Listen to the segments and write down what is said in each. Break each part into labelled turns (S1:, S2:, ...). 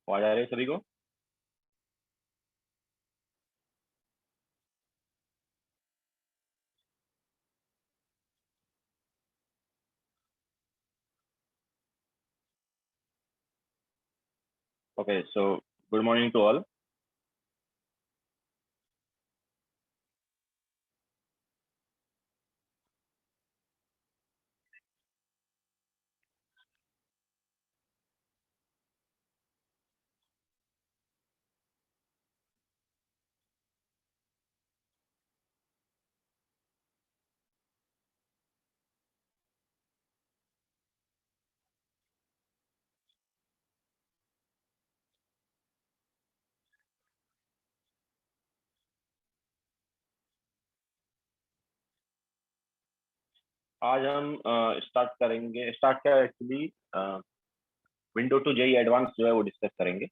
S1: आवाज आ रही है सभी को? Okay, so good morning to all. आज हम स्टार्ट क्या actually window to JEE advance जो है वो डिस्कस करेंगे।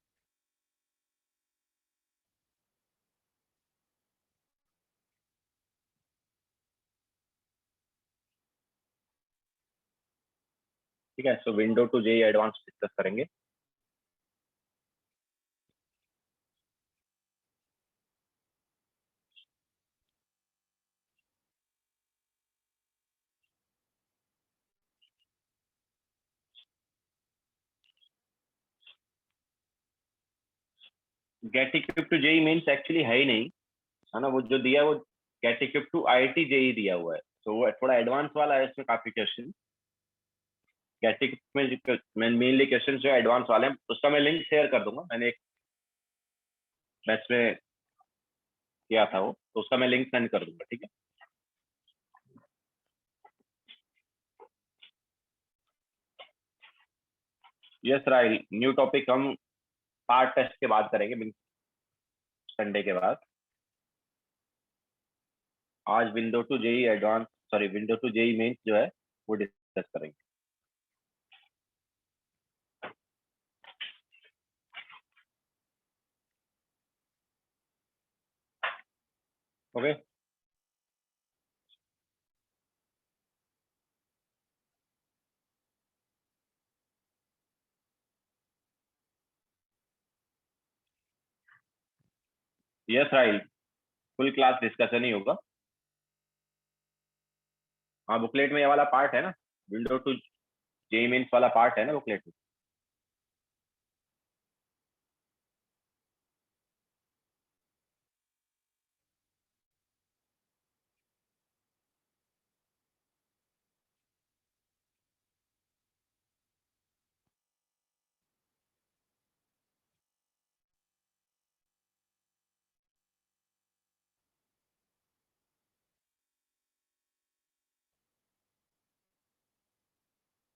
S1: ठीक है, so window to JEE advance discuss करेंगे। Gate equip to JEE means actually है ही नहीं, है ना। वो जो दिया है वो get equip to IIT JEE दिया हुआ है, तो वो थोड़ा एडवांस वाला है। इसमें काफी क्वेश्चन गेट इक्विप में मेनली क्वेश्चन जो एडवांस वाले हैं, उसका मैं लिंक शेयर कर दूंगा। मैंने एक बैच में किया था वो, तो उसका मैं लिंक सेंड कर दूंगा। ठीक है। यस राइट, न्यू टॉपिक हम पार्ट टेस्ट के बाद करेंगे, संडे के बाद। आज window to JEE advance, sorry window to JEE mains जो है वो डिस्कस करेंगे। Okay. Yes right, full class discussion ही होगा। हाँ, बुकलेट में ये वाला पार्ट है ना, विंडो टू जेई मेंस वाला पार्ट है ना बुकलेट में।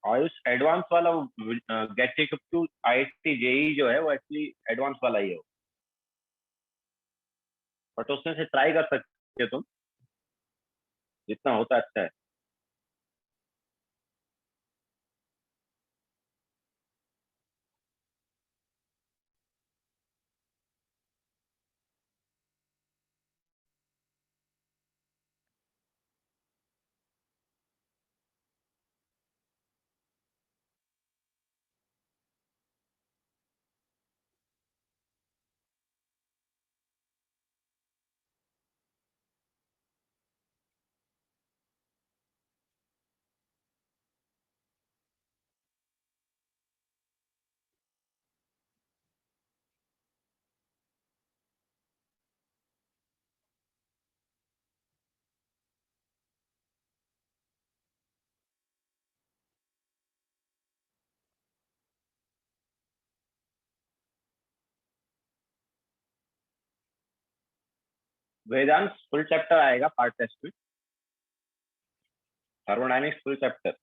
S1: और उस एडवांस वाला gate equip to IIT JEE जो है वो एक्चुअली एडवांस वाला ही है, बट उसमें से ट्राई कर सकते हो तुम, जितना होता है अच्छा है। वेदांत फुल चैप्टर आएगा पार्ट टेस्ट में, thermodynamics full chapter.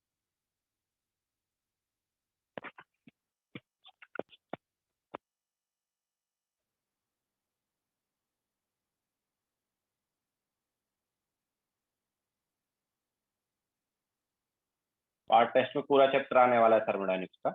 S1: Part test में पूरा चैप्टर आने वाला है थर्मोडायनेमिक्स का।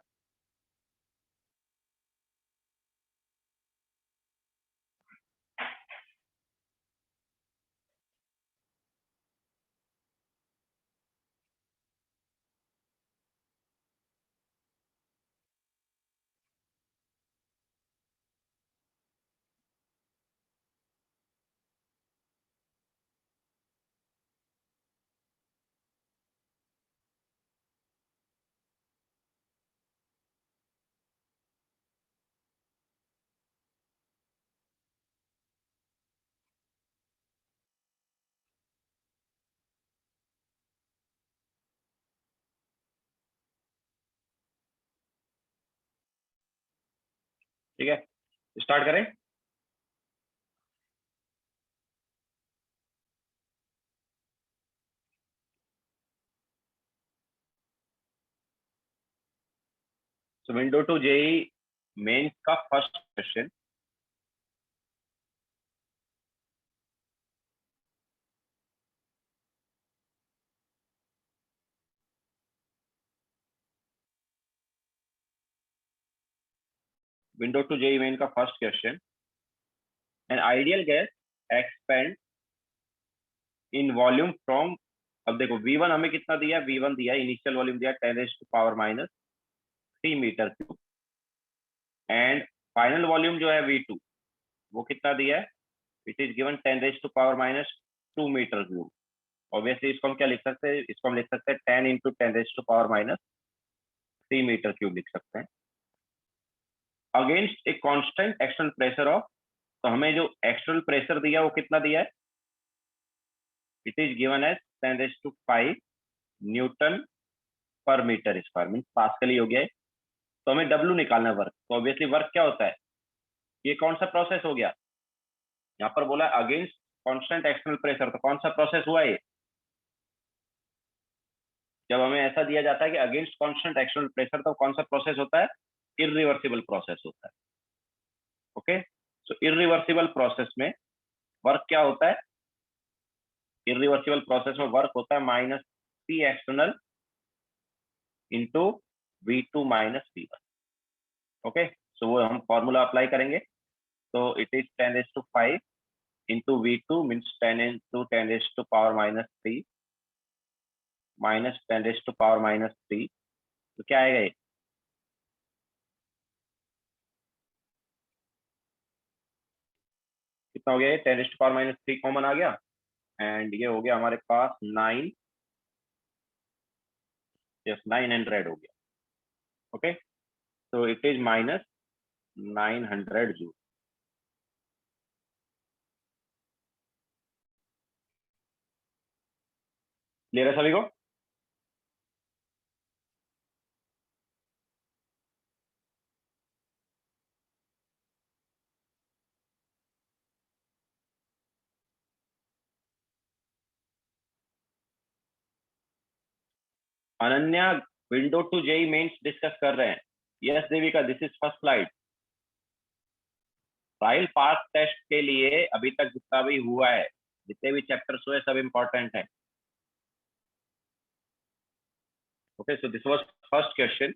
S1: ठीक है, स्टार्ट करें। So window to JEE mains का first question, window to JEE main का first question, an ideal gas expand in volume from, अब देखो V1 हमें कितना दिया, V1 दिया इनिशियल वॉल्यूम दिया 10⁻³ metre cube, and final volume जो है V2 वो कितना दिया है, it is given 10⁻² metre cube. Obviously इसको हम क्या लिख सकते हैं, इसको हम लिख सकते हैं 10 इंटू 10⁻³ मीटर क्यूब लिख सकते हैं, against a constant external pressure of, तो हमें जो एक्सटर्नल प्रेशर दिया वो कितना दिया है, it is given as 10⁵ newton per metre square, mean pascal ही हो गया है। तो हमें W निकालना है, वर्क। तो ऑब्वियसली वर्क क्या होता है, ये कौन सा प्रोसेस हो गया, यहाँ पर बोला अगेंस्ट कांस्टेंट एक्सटर्नल प्रेशर, तो कौन सा प्रोसेस हुआ ये, जब हमें ऐसा दिया जाता है कि अगेंस्ट कांस्टेंट एक्सटर्नल प्रेशर, तो कौन सा प्रोसेस होता है, इरिवर्सिबल प्रोसेस होता है। ओके, सो इरिवर्सिबल प्रोसेस में वर्क क्या होता है, इरिवर्सिबल प्रोसेस में वर्क होता है -P external into V2 minus V1। Okay, so वो हम फॉर्मूला अप्लाई करेंगे, तो it is 10⁵ into V2 means 10 × 10⁻³ minus 10⁻⁻3, तो क्या आएगा ये, कितना हो गया ये, 10⁻³ कॉमन आ गया, एंड ये हो गया हमारे पास 9, यस 900 हो गया। ओके, तो इट इज -900 जूल। क्लियर है सभी को? Ananya window to JEE Mains discuss कर रहे हैं। Yes Devika, this is first slide. Trial pass test के लिए अभी तक जितना भी हुआ है, जितने भी चैप्टर्स हुए सब इंपॉर्टेंट है। Okay, so this was first question.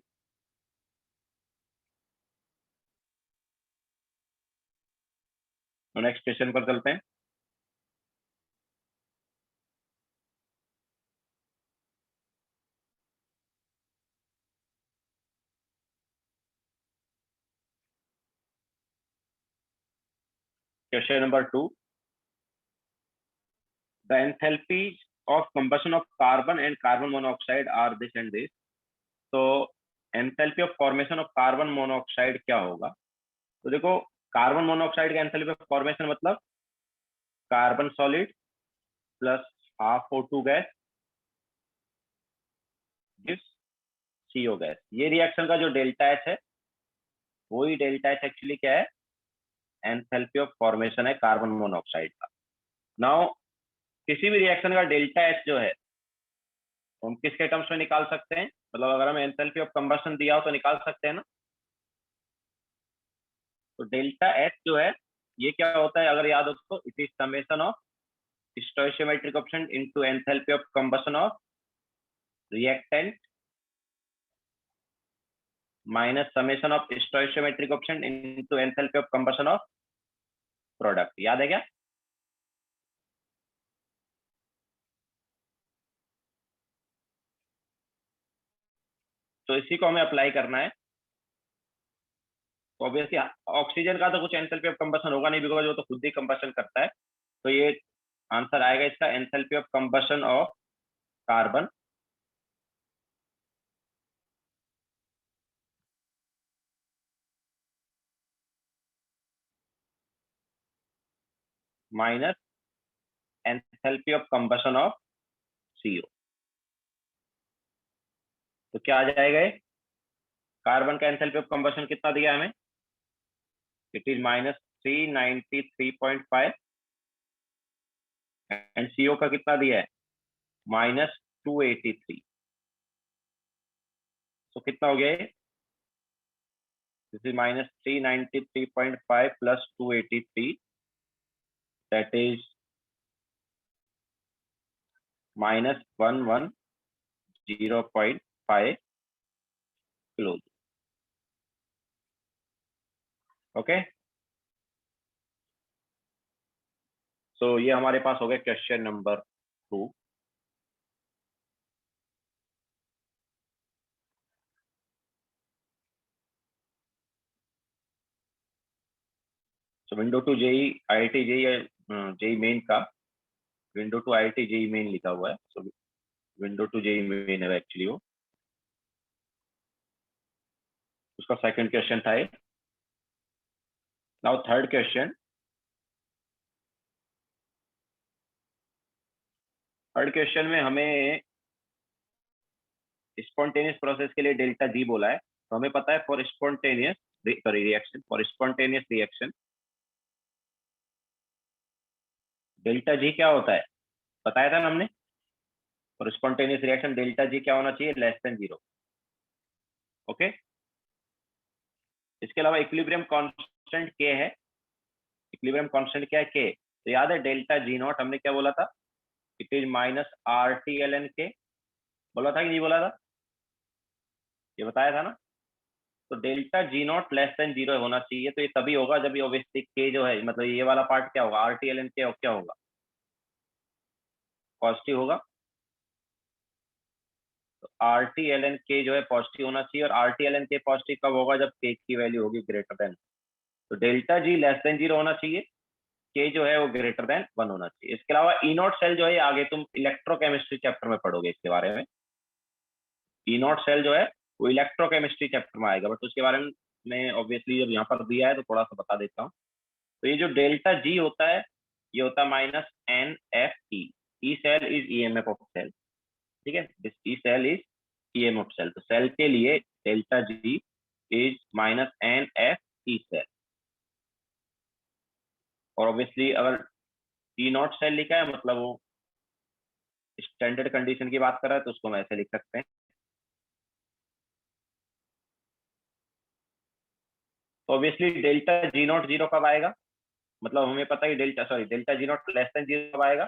S1: Next question पर चलते हैं। Question number 2, the enthalpy of combustion of carbon and carbon monoxide are this and this. तो enthalpy of formation of carbon monoxide क्या होगा, तो देखो कार्बन मोनोऑक्साइड का enthalpy of formation मतलब carbon solid plus half O2 gas gives CO gas. ये reaction का जो डेल्टा H है, वही डेल्टा H एक्चुअली क्या है, एंथैल्पी ऑफ फॉर्मेशन है कार्बन मोनोऑक्साइड का। नाउ किसी भी रिएक्शन का डेल्टा H जो है, हम किसके टर्म्स में निकाल सकते हैं, मतलब अगर हमें एंथैल्पी ऑफ कंबशन दिया हो तो निकाल सकते हैं ना। तो डेल्टा H जो है ये क्या होता है, अगर याद हो तो it is summation of stoichiometric coefficient into enthalpy of combustion of reactant minus summation of stoichiometric coefficient into enthalpy of combustion of product. याद है क्या? तो इसी को हमें अप्लाई करना है। तो ऑब्वियसली ऑक्सीजन का तो कुछ एंथैल्पी ऑफ कंबशन होगा नहीं, बिकॉज वो तो खुद ही कंबशन करता है। तो ये आंसर आएगा इसका enthalpy of combustion of carbon minus enthalpy of combustion of CO। तो क्या आ जाएगा ये, कार्बन का एंथैल्पी ऑफ कंबशन कितना दिया हमें, it is -393.5 एंड CO का कितना दिया है -283. तो कितना हो गया ये? This is -393.5 plus 283, that is -110.5 kilo. Okay, so ये हमारे पास हो गया question number 2. So window to JEE IIT JEE JEE main का window to IIT JEE main लिखा हुआ है. So window to JEE main है एक्चुअली वो. उसका सेकंड क्वेश्चन था. Now third question. Third question में हमें स्पॉन्टेनियस प्रोसेस के लिए डेल्टा जी बोला है. तो हमें पता है for spontaneous reaction delta G क्या होता है, बताया था ना हमने. For spontaneous reaction delta G क्या होना चाहिए, लेस देन 0. ओके, इसके अलावा इक्विलिब्रियम कांस्टेंट के है. इक्विलिब्रियम कांस्टेंट क्या है, के. तो याद है डेल्टा जी नॉट हमने क्या बोला था, इट इज -RT/ln के. बोला था कि नहीं बोला था, ये बताया था ना. तो delta G not less than 0 होना चाहिए. तो ये तभी होगा जब ये ऑब्वियसली के जो है, मतलब ये वाला पार्ट क्या होगा, RT/ln के क्या होगा, पॉजिटिव होगा. तो RT/ln के जो है पॉजिटिव होना चाहिए. और RT/ln के पॉजिटिव कब होगा, जब के की वैल्यू होगी ग्रेटर देन. तो डेल्टा जी लेस देन 0 होना चाहिए, के जो है वो ग्रेटर देन 1 होना चाहिए. इसके अलावा ई नॉट सेल जो है आगे तुम इलेक्ट्रोकेमिस्ट्री चैप्टर में पढ़ोगे इसके बारे में. ई नॉट सेल जो है वो इलेक्ट्रोकेमिस्ट्री चैप्टर में आएगा, बट उसके बारे में ऑब्वियसली जब यहाँ पर दिया है तो थोड़ा सा बता देता हूँ. तो ये जो डेल्टा जी होता है, ये होता है -NFE. E cell is EMF of cell. ठीक है, this E cell is EMF of cell. तो सेल के लिए delta G is -NFE cell. और ऑब्वियसली अगर ई नॉट सेल लिखा है मतलब वो स्टैंडर्ड कंडीशन की बात कर रहा है, तो उसको हम ऐसे लिख सकते हैं. तो ऑब्वियसली डेल्टा जी नॉट 0 कब आएगा, मतलब हमें पता है delta G not less than 0 कब आएगा,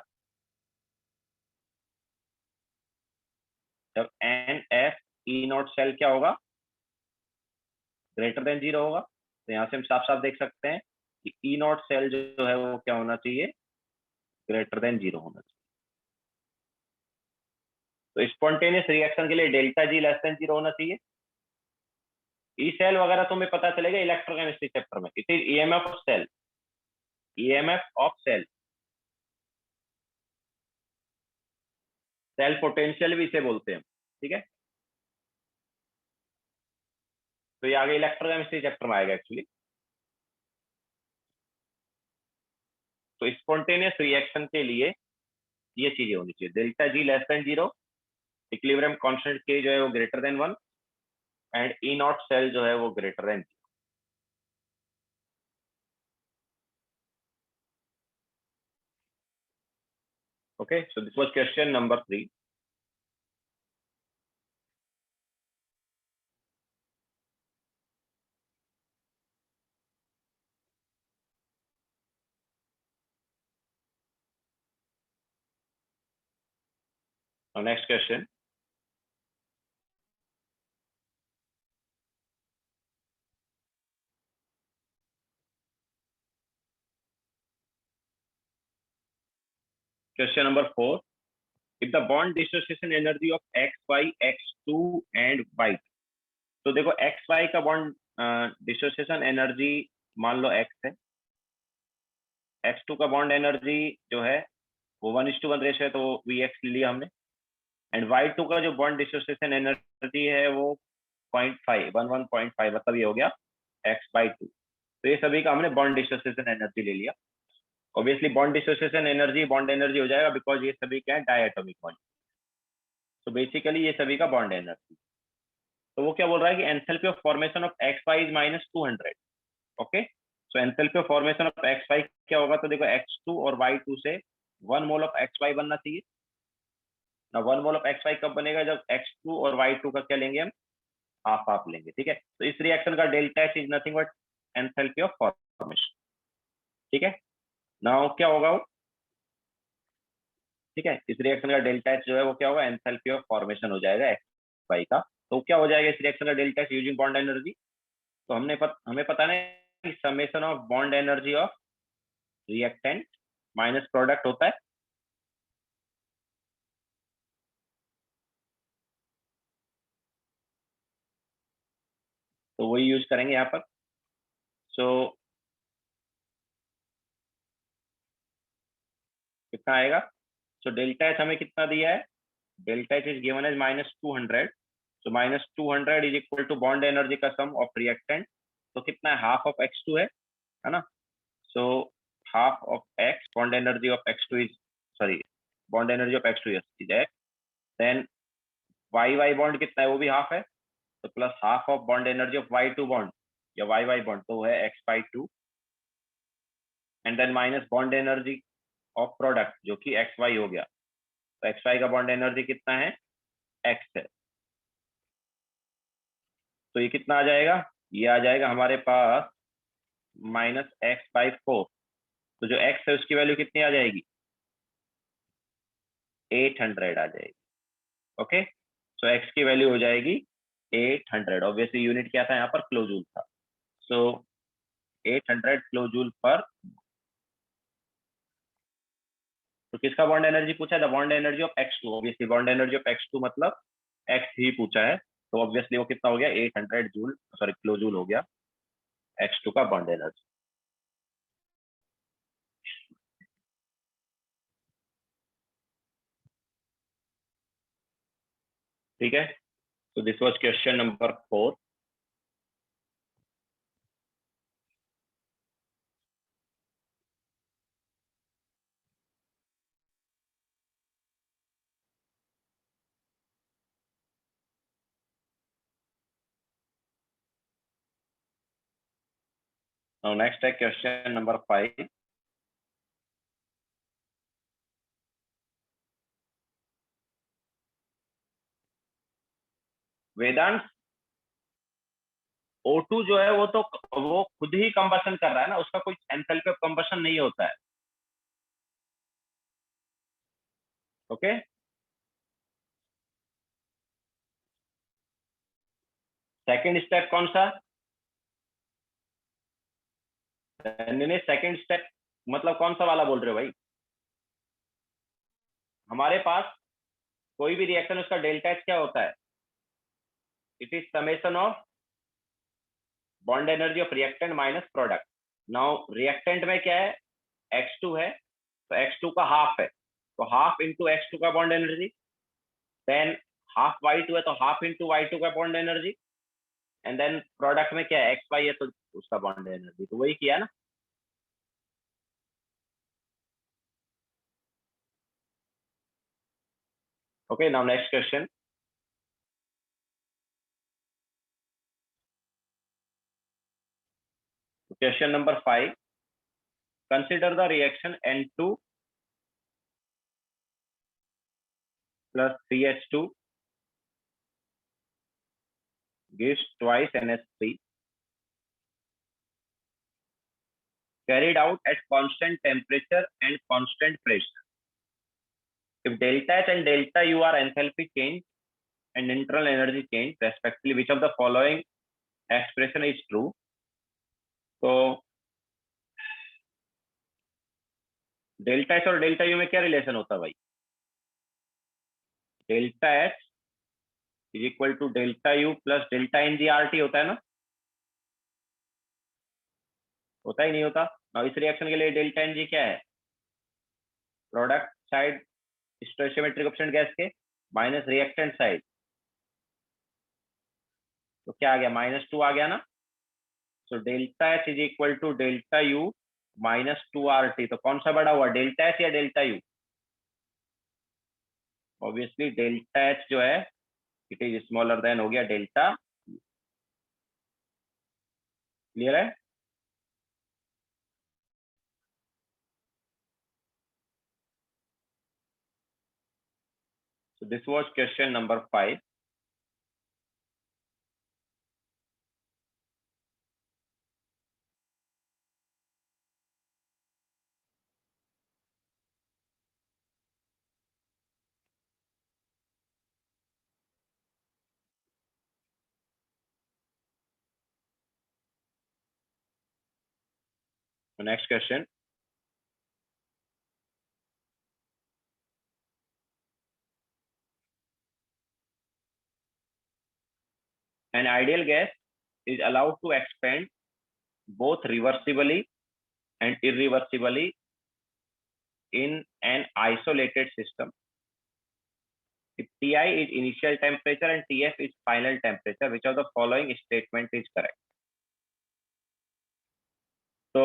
S1: जब NFE नॉट सेल क्या होगा, ग्रेटर देन 0 होगा. तो यहाँ से हम साफ साफ देख सकते हैं कि ई नॉट सेल जो है वो क्या होना चाहिए, ग्रेटर देन 0 होना चाहिए. तो स्पॉन्टेनियस रिएक्शन के लिए डेल्टा जी लेस देन 0 होना चाहिए. ई सेल वगैरह तो हमें पता चलेगा इलेक्ट्रोकेमिस्ट्री चैप्टर में. It is EMF of cell. EMF of cell, cell potential भी इसे बोलते हैं. ठीक है, तो ये आगे इलेक्ट्रोकेमिस्ट्री चैप्टर में आएगा एक्चुअली. तो स्पॉन्टेनियस रिएक्शन के लिए ये चीजें होनी चाहिए, delta G less than 0, equilibrium constant के जो है वो greater than 1, and E naught cell जो है वो greater than. Okay, so this was question number 3. Now next question. Question number 4. If the bond dissociation energy of XY, X2 and Y. तो देखो XY का बॉन्ड डिसोसिएशन एनर्जी मान लो X है. X2 का bond energy जो है वो 1:1 ratio है, तो VX ले लिया हमने. एंड Y2 का जो बॉन्ड डिसोसिएशन एनर्जी है वो 11.5, मतलब ये हो गया X/2. तो ये सभी का हमने बॉन्ड डिसोसिएशन एनर्जी ले लिया. Obviously bond dissociation energy bond energy हो जाएगा, बिकॉज ये सभी क्या है, डायटोमिक बॉन्ड. तो बेसिकली ये सभी का बॉन्ड एनर्जी. तो वो क्या बोल रहा है कि enthalpy of formation of XY is -200. Okay, so enthalpy of formation of X Y क्या होगा, तो देखो X2 और Y2 से 1 मोल ऑफ एक्स वाई बनना चाहिए ना। 1 मोल ऑफ एक्स वाई कब बनेगा, जब X2 और Y2 का क्या लेंगे हम, हाफ हाफ लेंगे, ठीक है। तो इस रिएक्शन का delta H is nothing but enthalpy of formation, ठीक है। नाउ क्या होगा वो, ठीक है, इस रिएक्शन का डेल्टा एच जो है वो क्या होगा, एंथैल्पी ऑफ फॉर्मेशन हो जाएगा एक्स वाई का। तो क्या हो जाएगा इस रिएक्शन का delta H using bond energy, तो हमें पता नहीं summation of bond energy of reactant minus product होता है, तो वही यूज करेंगे यहाँ पर। सो कितना आएगा, सो डेल्टा एच हमें कितना दिया है, delta H is given as -200, so -200 is equal to bond energy का सम ऑफ रिएक्टेंट, तो कितना है, हाफ ऑफ x2 है ना। So half of x, bond energy of x2 is, sorry, bond energy of x2 is x, then y y bond कितना है, वो भी हाफ है, तो plus half of bond energy of y2 bond या वाई वाई बॉन्ड, तो वो है x/2, and then minus bond energy of product जो कि xy हो गया, तो xy का बॉन्ड एनर्जी कितना है, x है, तो ये कितना आ जाएगा, ये आ जाएगा हमारे पास -x/4, तो जो x है उसकी वैल्यू कितनी आ जाएगी, 800 आ जाएगी, ओके। सो x की वैल्यू हो जाएगी 800, ऑब्वियसली यूनिट क्या था यहाँ पर, किलो जूल था, सो 800 किलो जूल पर। तो किसका बॉन्ड एनर्जी पूछा है, the bond energy of x2, obviously bond energy of x2 मतलब x ही पूछा है, तो ऑब्वियसली वो कितना हो गया, 800 जूल, सॉरी किलो जूल हो गया x2 का बॉन्ड एनर्जी, ठीक है। So this was question number 4. Now next है question number 5. वेदांत, O2 जो है वो खुद ही कंबशन कर रहा है ना, उसका कोई एंथैल्पी ऑफ कंबशन नहीं होता है, ओके। सेकंड स्टेप कौन सा, सेकंड स्टेप मतलब कौन सा वाला बोल रहे हो भाई, हमारे पास कोई भी रिएक्शन उसका डेल्टा एच क्या होता है, it is summation of bond energy of reactant minus product. Now reactant में क्या है, x2 है, तो x2 का हाफ है, तो हाफ इंटू x2 का bond energy, than half y2 है तो हाफ इंटू y2 का bond energy, and then product में क्या है, एक्स वाई है तो उसका बॉन्ड एनर्जी, तो वही किया ना। Okay, now next question. Question number 5, consider the reaction N2 plus 3H2 gives twice NH3 carried out at constant temperature and constant pressure. If delta H and delta U are enthalpy change and internal energy change respectively, which of the following expression is true? तो delta H और delta U में क्या relation होता है भाई, delta H is equal to delta U plus delta N G R T होता है ना, होता ही नहीं होता ना। इस रिएक्शन के लिए डेल्टा एन जी क्या है, product side stoichiometric coefficient gas के माइनस रिएक्टेंट साइड, तो क्या आ गया, -2 आ गया ना। So delta H is equal to delta U -2 RT, तो कौन सा बड़ा हुआ, डेल्टा एच या delta U, obviously delta H जो है इट इज स्मॉलर देन हो गया डेल्टा, क्लियर है। this was question number 5. So next question. An ideal gas is allowed to expand both reversibly and irreversibly in an isolated system if Ti is initial temperature and Tf is final temperature. Which of the following statement is correct? So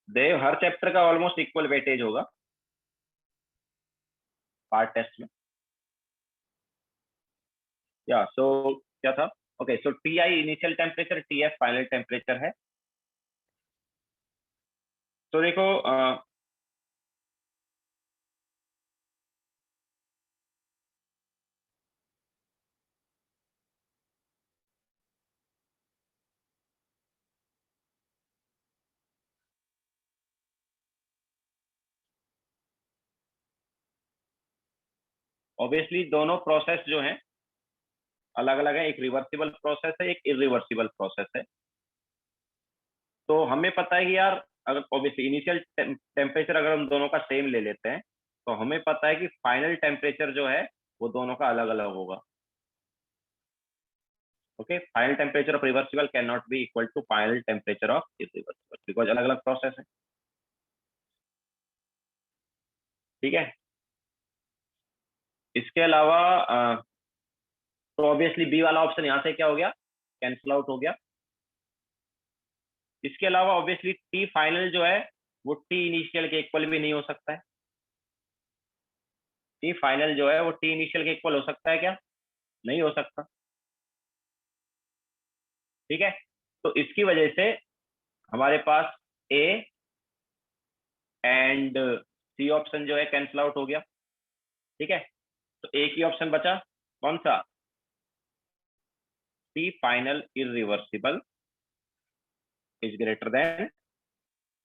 S1: Dev, हर chapter का almost equal weightage होगा part test में. या so क्या था? Okay, so Ti initial temperature, Tf final temperature है. तो देखो ऑब्वियसली दोनों प्रोसेस जो हैं अलग अलग है. एक रिवर्सिबल प्रोसेस है, एक इरिवर्सिबल प्रोसेस है. तो हमें पता है कि यार अगर ऑब्वियसली इनिशियल टेम्परेचर अगर हम दोनों का सेम ले लेते हैं तो हमें पता है कि फाइनल टेम्परेचर जो है वो दोनों का अलग अलग होगा. Okay, final temperature of reversible can not be equal to final temperature of irreversible because अलग अलग प्रोसेस है. ठीक है. इसके अलावा तो ऑब्वियसली बी वाला ऑप्शन यहाँ से क्या हो गया? कैंसिल आउट हो गया. इसके अलावा ऑब्वियसली टी फाइनल जो है वो टी इनिशियल के इक्वल भी नहीं हो सकता है. टी फाइनल जो है वो टी इनिशियल के इक्वल हो सकता है क्या? नहीं हो सकता. ठीक है. तो इसकी वजह से हमारे पास ए एंड सी ऑप्शन जो है कैंसिल आउट हो गया. ठीक है. तो एक ही ऑप्शन बचा, कौन सा? T final irreversible is greater than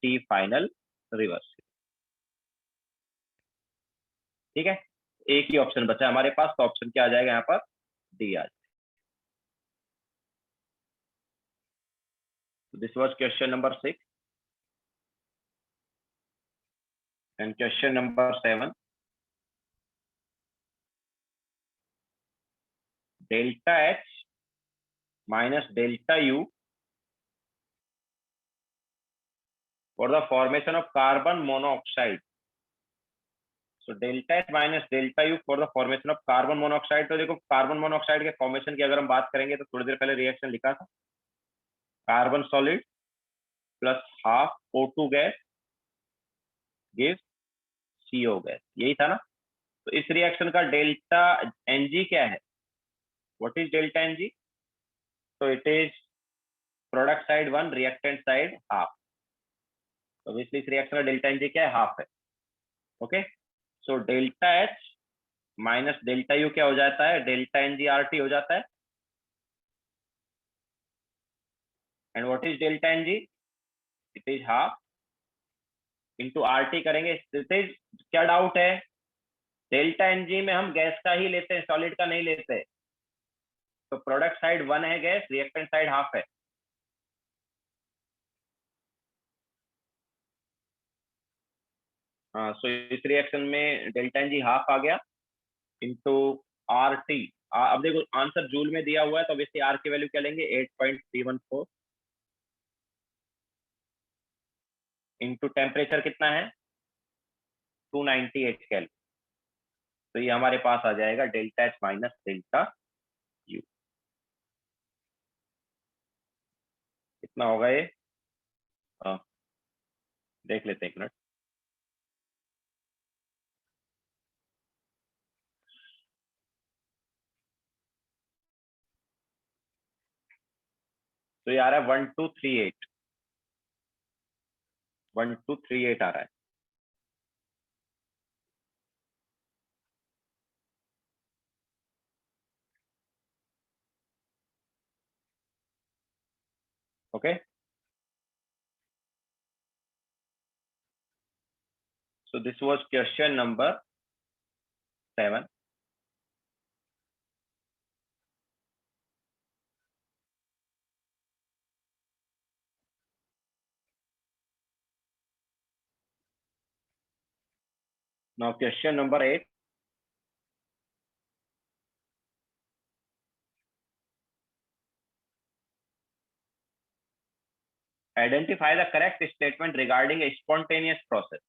S1: T final reversible. ठीक है. एक ही ऑप्शन बचा हमारे पास, तो ऑप्शन क्या आ जाएगा यहाँ पर? डी आ जाएगा. This was question number 6 and question number 7. Delta H minus delta U for the formation of carbon monoxide. So delta H minus delta U for the formation of carbon monoxide. तो देखो carbon monoxide के formation की अगर हम बात करेंगे तो थोड़ी देर पहले रिएक्शन लिखा था. Carbon solid plus half O2 gas gives CO gas, यही था ना. तो इस रिएक्शन का डेल्टा Ng क्या है? What is delta Ng? तो it is product side 1, reactant side half. तो इस रिएक्शन का डेल्टा Ng क्या है? हाफ है. ओके. सो delta H minus delta U क्या हो जाता है? डेल्टा NgRT हो जाता है. And what is delta Ng? It is half into RT करेंगे. इट इज, क्या डाउट है? डेल्टा Ng में हम गैस का ही लेते हैं, सॉलिड का नहीं लेते. तो प्रोडक्ट साइड 1 है गैस, रिएक्टेंट साइड हाफ है. हाँ, सो इस रिएक्शन में डेल्टा Ng हाफ आ गया इंटू RT. अब देखो आंसर जूल में दिया हुआ है तो ऑब्वियसली R की वैल्यू क्या लेंगे? 8.314 इंटू टेम्परेचर कितना है? 298 केल्विन. तो ये हमारे पास आ जाएगा delta H minus delta U. कितना होगा ये? देख लेते हैं एक मिनट. तो ये आ रहा है 1238, 1238 आ रहा है। Okay, so this was question number 7. Now question number 8. Identify the correct statement regarding a spontaneous process.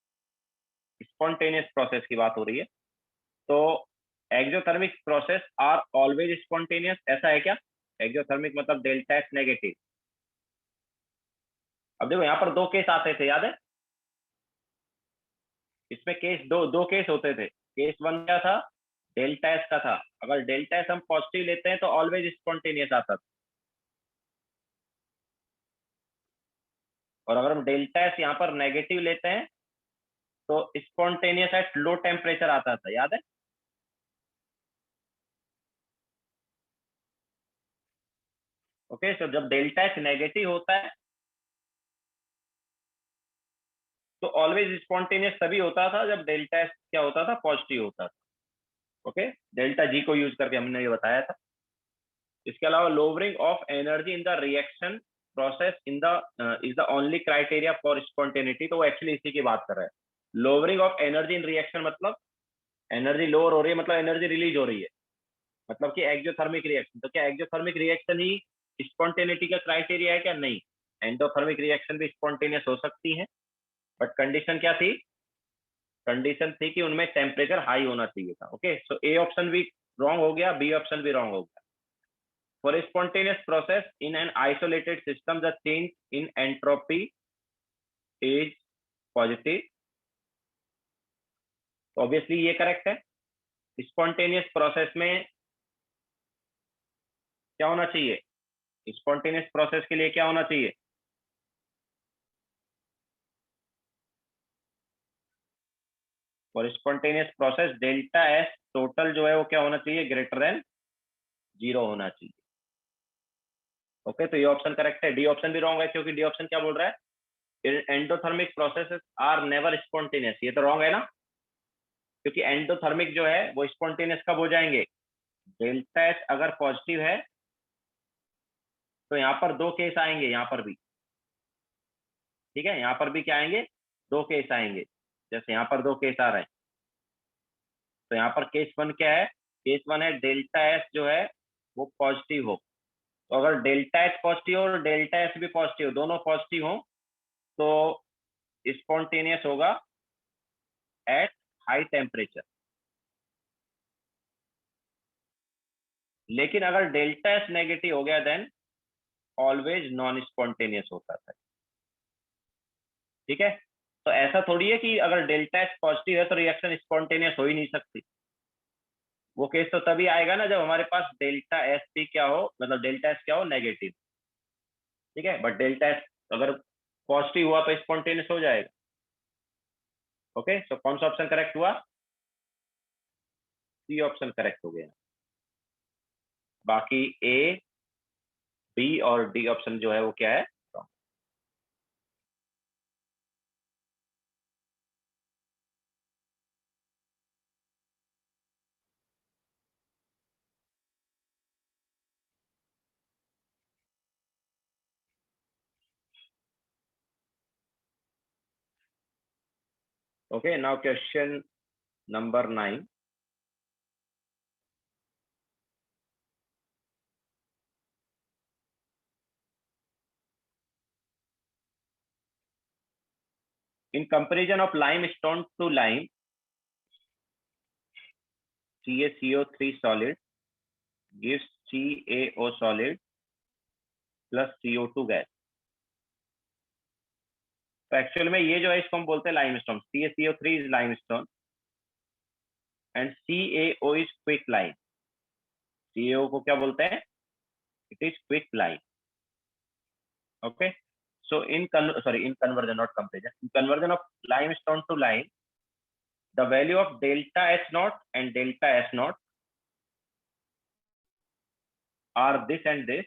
S1: Spontaneous process की बात हो रही है, तो exothermic process are always spontaneous, ऐसा है क्या? एक्सोथर्मिक मतलब डेल्टा एच नेगेटिव। अब देखो यहाँ पर दो केस आते थे, याद है? इसमें केस दो केस होते थे। केस वन क्या था? डेल्टा एस का था। अगर डेल्टा एस हम पॉजिटिव लेते हैं तो ऑलवेज स्पॉन्टेनियस आता था, और अगर हम डेल्टा एस यहाँ पर नेगेटिव लेते हैं तो स्पॉन्टेनियस एट लो टेम्परेचर आता था, याद है? ओके, तो जब डेल्टा एच नेगेटिव होता है तो ऑलवेज स्पॉन्टेनियस तभी होता था जब डेल्टा एच क्या होता था? पॉजिटिव होता था। ओके, डेल्टा जी को यूज करके हमने ये बताया था। इसके अलावा lowering of energy in the reaction process in the is the only criteria for spontaneity, तो वो एक्चुअली इसी की बात कर रहा है। Lowering of energy in reaction मतलब एनर्जी लोअर हो रही है, मतलब एनर्जी रिलीज हो रही है, मतलब कि एक्सोथर्मिक रिएक्शन। तो क्या एक्सोथर्मिक रिएक्शन ही स्पॉन्टेनिटी का क्राइटेरिया है क्या? नहीं, एंडोथर्मिक रिएक्शन भी स्पॉन्टेनियस हो सकती है, बट कंडीशन क्या थी? कंडीशन थी कि उनमें टेम्परेचर हाई होना चाहिए था। ओके, सो ए ऑप्शन भी रॉन्ग हो गया, बी ऑप्शन भी रॉन्ग हो गया। For a spontaneous process in an isolated system, the change in entropy is positive. Obviously ये करेक्ट है। स्पॉन्टेनियस प्रोसेस में क्या होना चाहिए? स्पॉन्टेनियस प्रोसेस के लिए क्या होना चाहिए? For spontaneous process delta S total जो है वो क्या होना चाहिए? ग्रेटर देन 0 होना चाहिए। ओके, तो ये ऑप्शन करेक्ट है। डी ऑप्शन भी रॉन्ग है, क्योंकि डी ऑप्शन क्या बोल रहा है? Endothermic processes are never spontaneous. ये तो रॉन्ग है ना, क्योंकि एंडोथर्मिक जो है वो स्पॉन्टेनियस कब हो जाएंगे? डेल्टा एच अगर पॉजिटिव है तो यहाँ पर दो केस आएंगे, यहाँ पर भी। ठीक है, यहाँ पर भी क्या आएंगे? दो केस आएंगे। जैसे यहाँ पर दो केस आ रहे हैं, तो यहाँ पर केस वन क्या है? केस वन है डेल्टा एस जो है वो पॉजिटिव हो। तो अगर डेल्टा एच पॉजिटिव और डेल्टा एस भी पॉजिटिव, दोनों पॉजिटिव हो, तो स्पॉन्टेनियस होगा एट हाई टेम्परेचर। लेकिन अगर डेल्टा एस नेगेटिव हो गया देन ऑलवेज नॉन स्पॉन्टेनियस होता था। ठीक है, तो ऐसा थोड़ी है कि अगर डेल्टा एच पॉजिटिव है तो रिएक्शन स्पॉन्टेनियस हो ही नहीं सकती। वो केस तो तभी आएगा ना जब हमारे पास डेल्टा एस भी क्या हो, मतलब डेल्टा एस क्या हो? नेगेटिव। ठीक है, बट डेल्टा एस अगर पॉजिटिव हुआ तो स्पॉन्टेनियस हो जाएगा। ओके, सो कौन सा ऑप्शन करेक्ट हुआ? सी ऑप्शन करेक्ट हो गया। बाकी ए, बी और डी ऑप्शन जो है वो क्या है? Okay, now question number 9. In comparison of limestone to lime, CaCO3 solid gives CaO solid plus CO2 gas. तो एक्चुअल में ये जो है इसको हम बोलते हैं limestone. CaCO3 is limestone and CaO is quick lime. CaO को क्या बोलते हैं? It is quick lime. Okay, so in conversion, not comparison, in conversion of limestone to lime, the value of delta H naught and delta S naught are this and this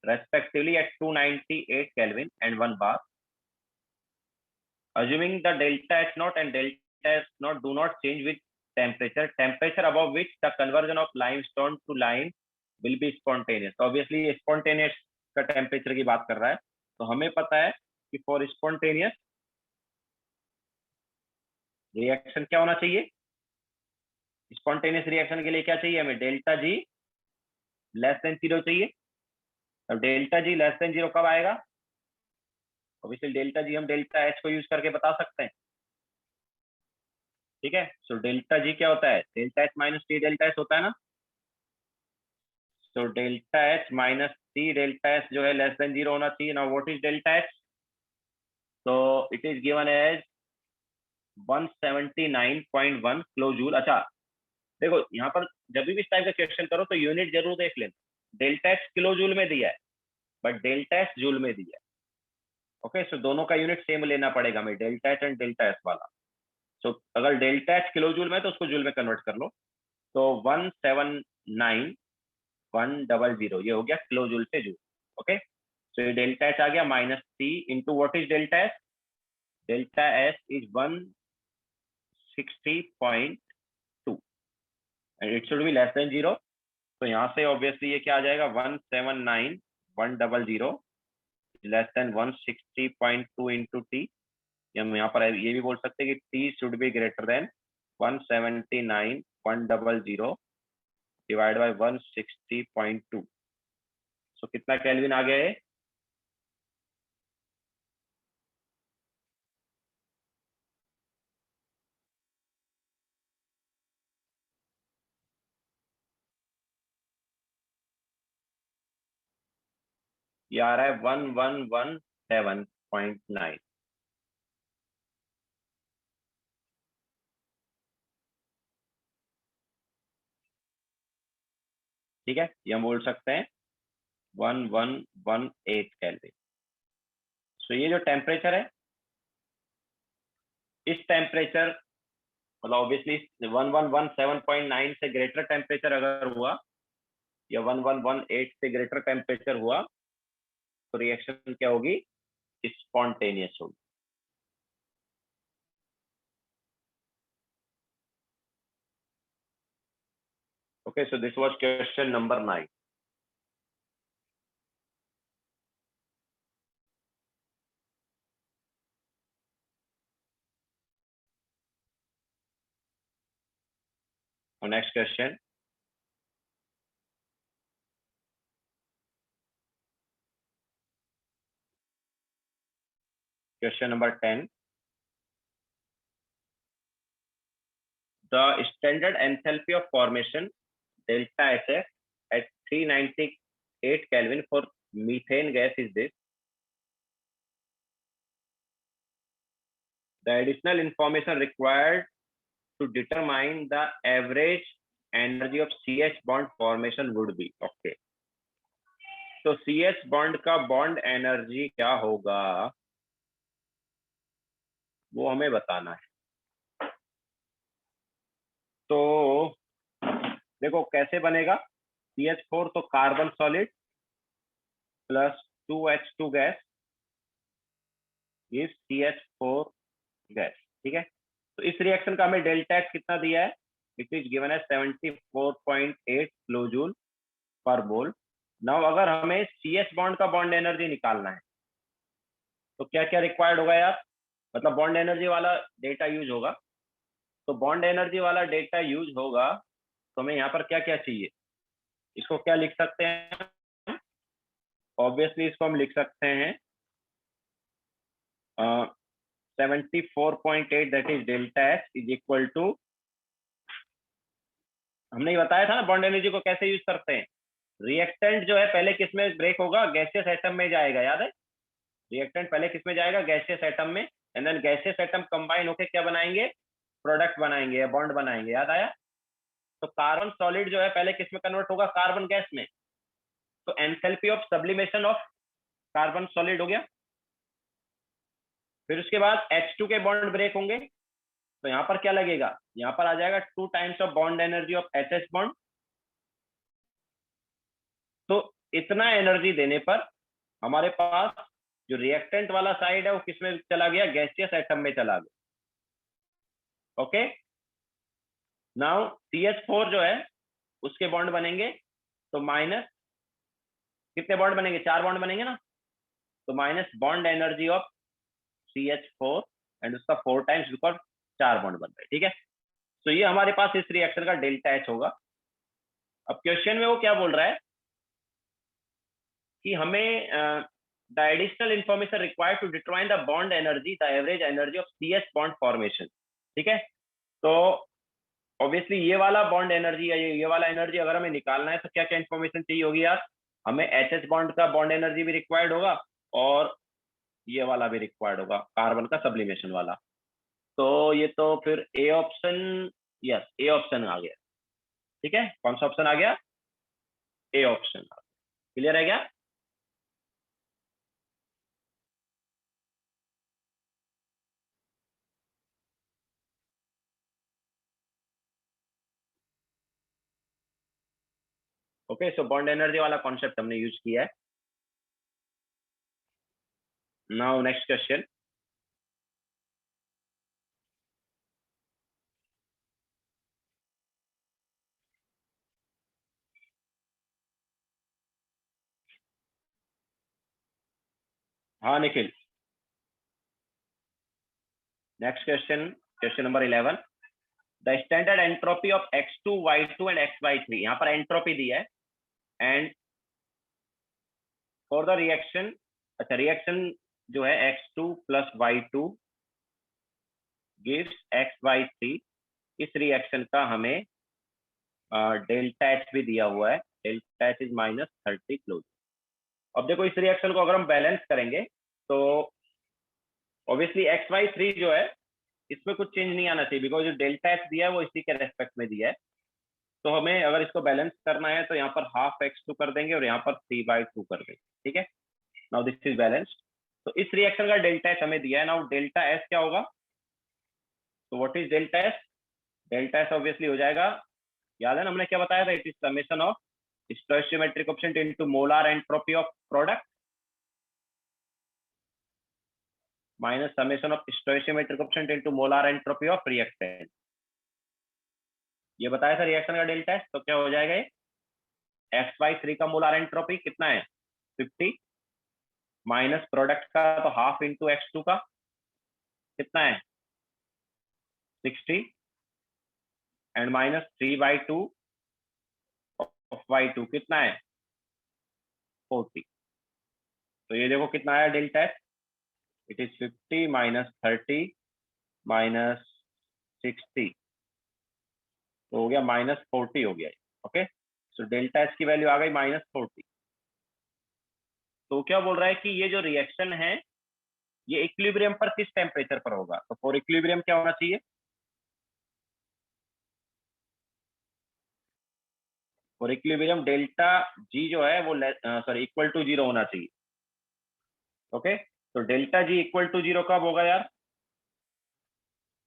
S1: respectively at 298 Kelvin and 1 bar. Assuming the delta H naught and delta S naught do not change with temperature above which the conversion of limestone to lime will be spontaneous. So obviously spontaneous का temperature की बात कर रहा है, तो हमें पता है कि फॉर स्पॉन्टेनियस रिएक्शन क्या होना चाहिए, स्पॉन्टेनियस रिएक्शन के लिए क्या चाहिए हमें, डेल्टा जी लेस देन 0 चाहिए। अब डेल्टा जी लेस देन 0 कब आएगा, ऑब्वियसली डेल्टा जी हम डेल्टा एच को यूज करके बता सकते हैं, ठीक है। सो डेल्टा जी क्या होता है, delta H minus T delta H होता है ना। तो delta H minus T delta H जो है लेस देन 0 होना चाहिए। Now what is delta H, तो it is given as 179.1 kilo joule. अच्छा देखो यहाँ पर जब भी इस टाइप का क्वेश्चन करो तो यूनिट जरूर देख लेना, डेल्टा एच किलो जूल में दिया है बट डेल्टा एच जूल में दिया है। ओके, सो दोनों का यूनिट सेम लेना पड़ेगा हमें, delta H and delta S वाला। सो अगर डेल्टा एच किलो जूल में तो उसको जूल में कन्वर्ट कर लो, तो 179.100 ये हो गया किलो जूल से जूल। ओके, सो ये डेल्टा एच आ गया minus T into what is delta S, delta S is 160.2 and it should be less than 0। तो यहाँ से ऑब्वियसली ये क्या आ जाएगा, 179.100 लेस देन 160.2 इंटू टी। हम यहाँ पर ये भी बोल सकते हैं कि T should be greater then 179.100 divide by 160.2। सो कितना केल्विन आ गया है, ये आ रहा है 1117.9। ठीक है, ये हम बोल सकते हैं 1118 केल्विन। सो ये जो टेम्परेचर है, इस टेम्परेचर मतलब ऑब्वियसली 1117.9 से ग्रेटर टेम्परेचर अगर हुआ या 1118 से ग्रेटर टेम्परेचर हुआ तो रिएक्शन क्या होगी, स्पॉन्टेनियस होगी। Okay, so this was question number 9. Our next question. Question number 10. The standard enthalpy of formation delta HF at 398 Kelvin for methane gas is this. The additional information required to determine the average energy of CH bond formation would be. Okay. तो CH bond का bond energy क्या होगा वो हमें बताना है। तो देखो कैसे बनेगा, CH4 तो carbon solid plus 2H2 gas is CH4 gas. ठीक है, तो इस रिएक्शन का हमें डेल्टा एक्स कितना दिया है, इट इज गिवन है 74.8 किलो जूल पर मोल। नाउ अगर हमें CH बॉन्ड का बॉन्ड एनर्जी निकालना है तो क्या क्या रिक्वायर्ड होगा यार, मतलब बॉन्ड एनर्जी वाला डेटा यूज होगा। तो बॉन्ड एनर्जी वाला डेटा यूज होगा तो हमें यहाँ पर क्या क्या चाहिए, इसको क्या लिख सकते हैं, ऑब्वियसली इसको हम लिख सकते हैं 74.8 that is delta S is equal to, हमने ये बताया था ना बॉन्ड एनर्जी को कैसे यूज करते हैं। रिएक्टेंट जो है पहले किस में ब्रेक होगा, गैसियस एटम में जाएगा, याद है, रिएक्टेंट पहले किस में जाएगा, गैसियस एटम में, and then gaseous atom combine होकर क्या बनाएंगे, प्रोडक्ट बनाएंगे या बॉन्ड बनाएंगे, याद आया। तो कार्बन सॉलिड जो है पहले किस में कन्वर्ट होगा, कार्बन गैस में। तो enthalpy of sublimation of carbon solid हो गया। फिर उसके बाद H2 के बॉन्ड ब्रेक होंगे, तो यहाँ पर क्या लगेगा, यहाँ पर आ जाएगा 2 times of bond energy of HH bond. तो इतना एनर्जी देने पर हमारे पास जो रिएक्टेंट वाला साइड है वो किसमें चला गया, गैसियस एटम में चला गया। ओके, नाउ CH4 जो है उसके बॉन्ड बनेंगे, तो माइनस कितने बॉन्ड बनेंगे, 4 बॉन्ड बनेंगे ना, तो minus bond energy of CH4 and उसका 4 टाइम्स, बिकॉज 4 बॉन्ड बन रहे हैं। ठीक है, तो ये हमारे पास इस रिएक्शन का डेल्टा H होगा। अब क्वेश्चन में वो क्या बोल रहा है कि हमें the additional information required to determine the bond energy, the average energy of CH bond formation. ठीक है, तो ऑब्वियसली ये वाला बॉन्ड एनर्जी है, ये वाला एनर्जी अगर हमें निकालना है तो क्या क्या इंफॉर्मेशन चाहिए होगी यार, हमें HH बॉन्ड का बॉन्ड एनर्जी भी रिक्वायर्ड होगा और ये वाला भी रिक्वायर्ड होगा, कार्बन का सब्लिमेशन वाला। तो ये तो फिर A option, yes A option आ गया। ठीक है, कौन सा ऑप्शन आ गया, ए ऑप्शन। क्लियर है क्या? ओके, सो बॉन्ड एनर्जी वाला कॉन्सेप्ट हमने यूज किया है। Now next question. हाँ Nikhil, next question, question number 11। The standard entropy of X2 Y2 and XY3, यहाँ पर एंट्रोपी दी है, एंड फॉर द रिएक्शन, अच्छा रिएक्शन जो है X2 plus Y2 gives XY3, इस रिएक्शन का हमें डेल्टा H भी दिया हुआ है, डेल्टा H इज -30 क्लोज। अब देखो इस रिएक्शन को अगर हम बैलेंस करेंगे तो ऑब्वियसली XY3 जो है इसमें कुछ चेंज नहीं आना चाहिए, बिकॉज जो डेल्टा H दिया है वो इसी के रेस्पेक्ट में दिया है। तो हमें अगर इसको बैलेंस करना है तो यहाँ पर हाफ X2 कर देंगे और यहाँ पर 3/2 कर देंगे। ठीक है, नाउ दिस इज बैलेंस। तो इस रिएक्शन का डेल्टा H हमें दिया है, नाउ डेल्टा S क्या होगा, तो what is delta S, delta S obviously हो जाएगा, याद है ना हमने क्या बताया था, it is summation of stoichiometric coefficient into molar entropy of product minus summation of stoichiometric coefficient into molar entropy of reactant. ये बताया था रिएक्शन का डेल्टा S, तो क्या हो जाएगा ये, X/3 का मोलर एंट्रोपी कितना है 50, माइनस प्रोडक्ट का तो हाफ इंटू X2 का कितना है 60, एंड माइनस 3/2 ऑफ Y2 कितना है 40। तो ये देखो कितना आया delta S, it is 50 minus 30 minus 60, तो हो गया -40 हो गया। ओके, सो डेल्टा S की वैल्यू आ गई -40। तो क्या बोल रहा है कि ये जो रिएक्शन है ये इक्विलिब्रियम पर किस टेम्परेचर पर होगा, तो फॉर इक्विलिब्रियम क्या होना चाहिए, फॉर इक्विलिब्रियम डेल्टा G जो है वो सॉरी इक्वल टू 0 होना चाहिए। ओके, तो डेल्टा G इक्वल टू 0 कब होगा यार,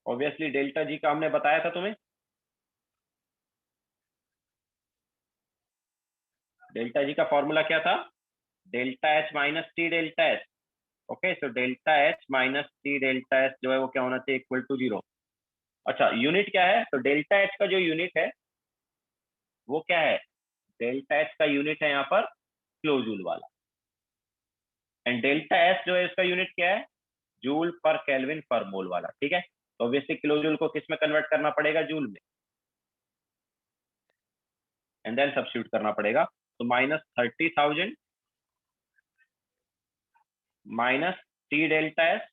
S1: ऑब्वियसली डेल्टा G का हमने बताया था तुम्हें, डेल्टा G का फॉर्मूला क्या था, delta H minus T delta S। Okay, so delta H minus T delta S जो है वो क्या होना चाहिए, इक्वल टू 0। अच्छा यूनिट क्या है, तो डेल्टा H का जो यूनिट है वो क्या है, डेल्टा H का यूनिट है यहाँ पर किलो जूल वाला, एंड डेल्टा S जो है इसका यूनिट क्या है, जूल पर केल्विन पर मोल वाला। ठीक है, तो ऑब्वियसली किलो जूल को किस में कन्वर्ट करना पड़ेगा, जूल में, एंड देन सब्स्टिट्यूट करना पड़ेगा। तो -30,000 minus T delta S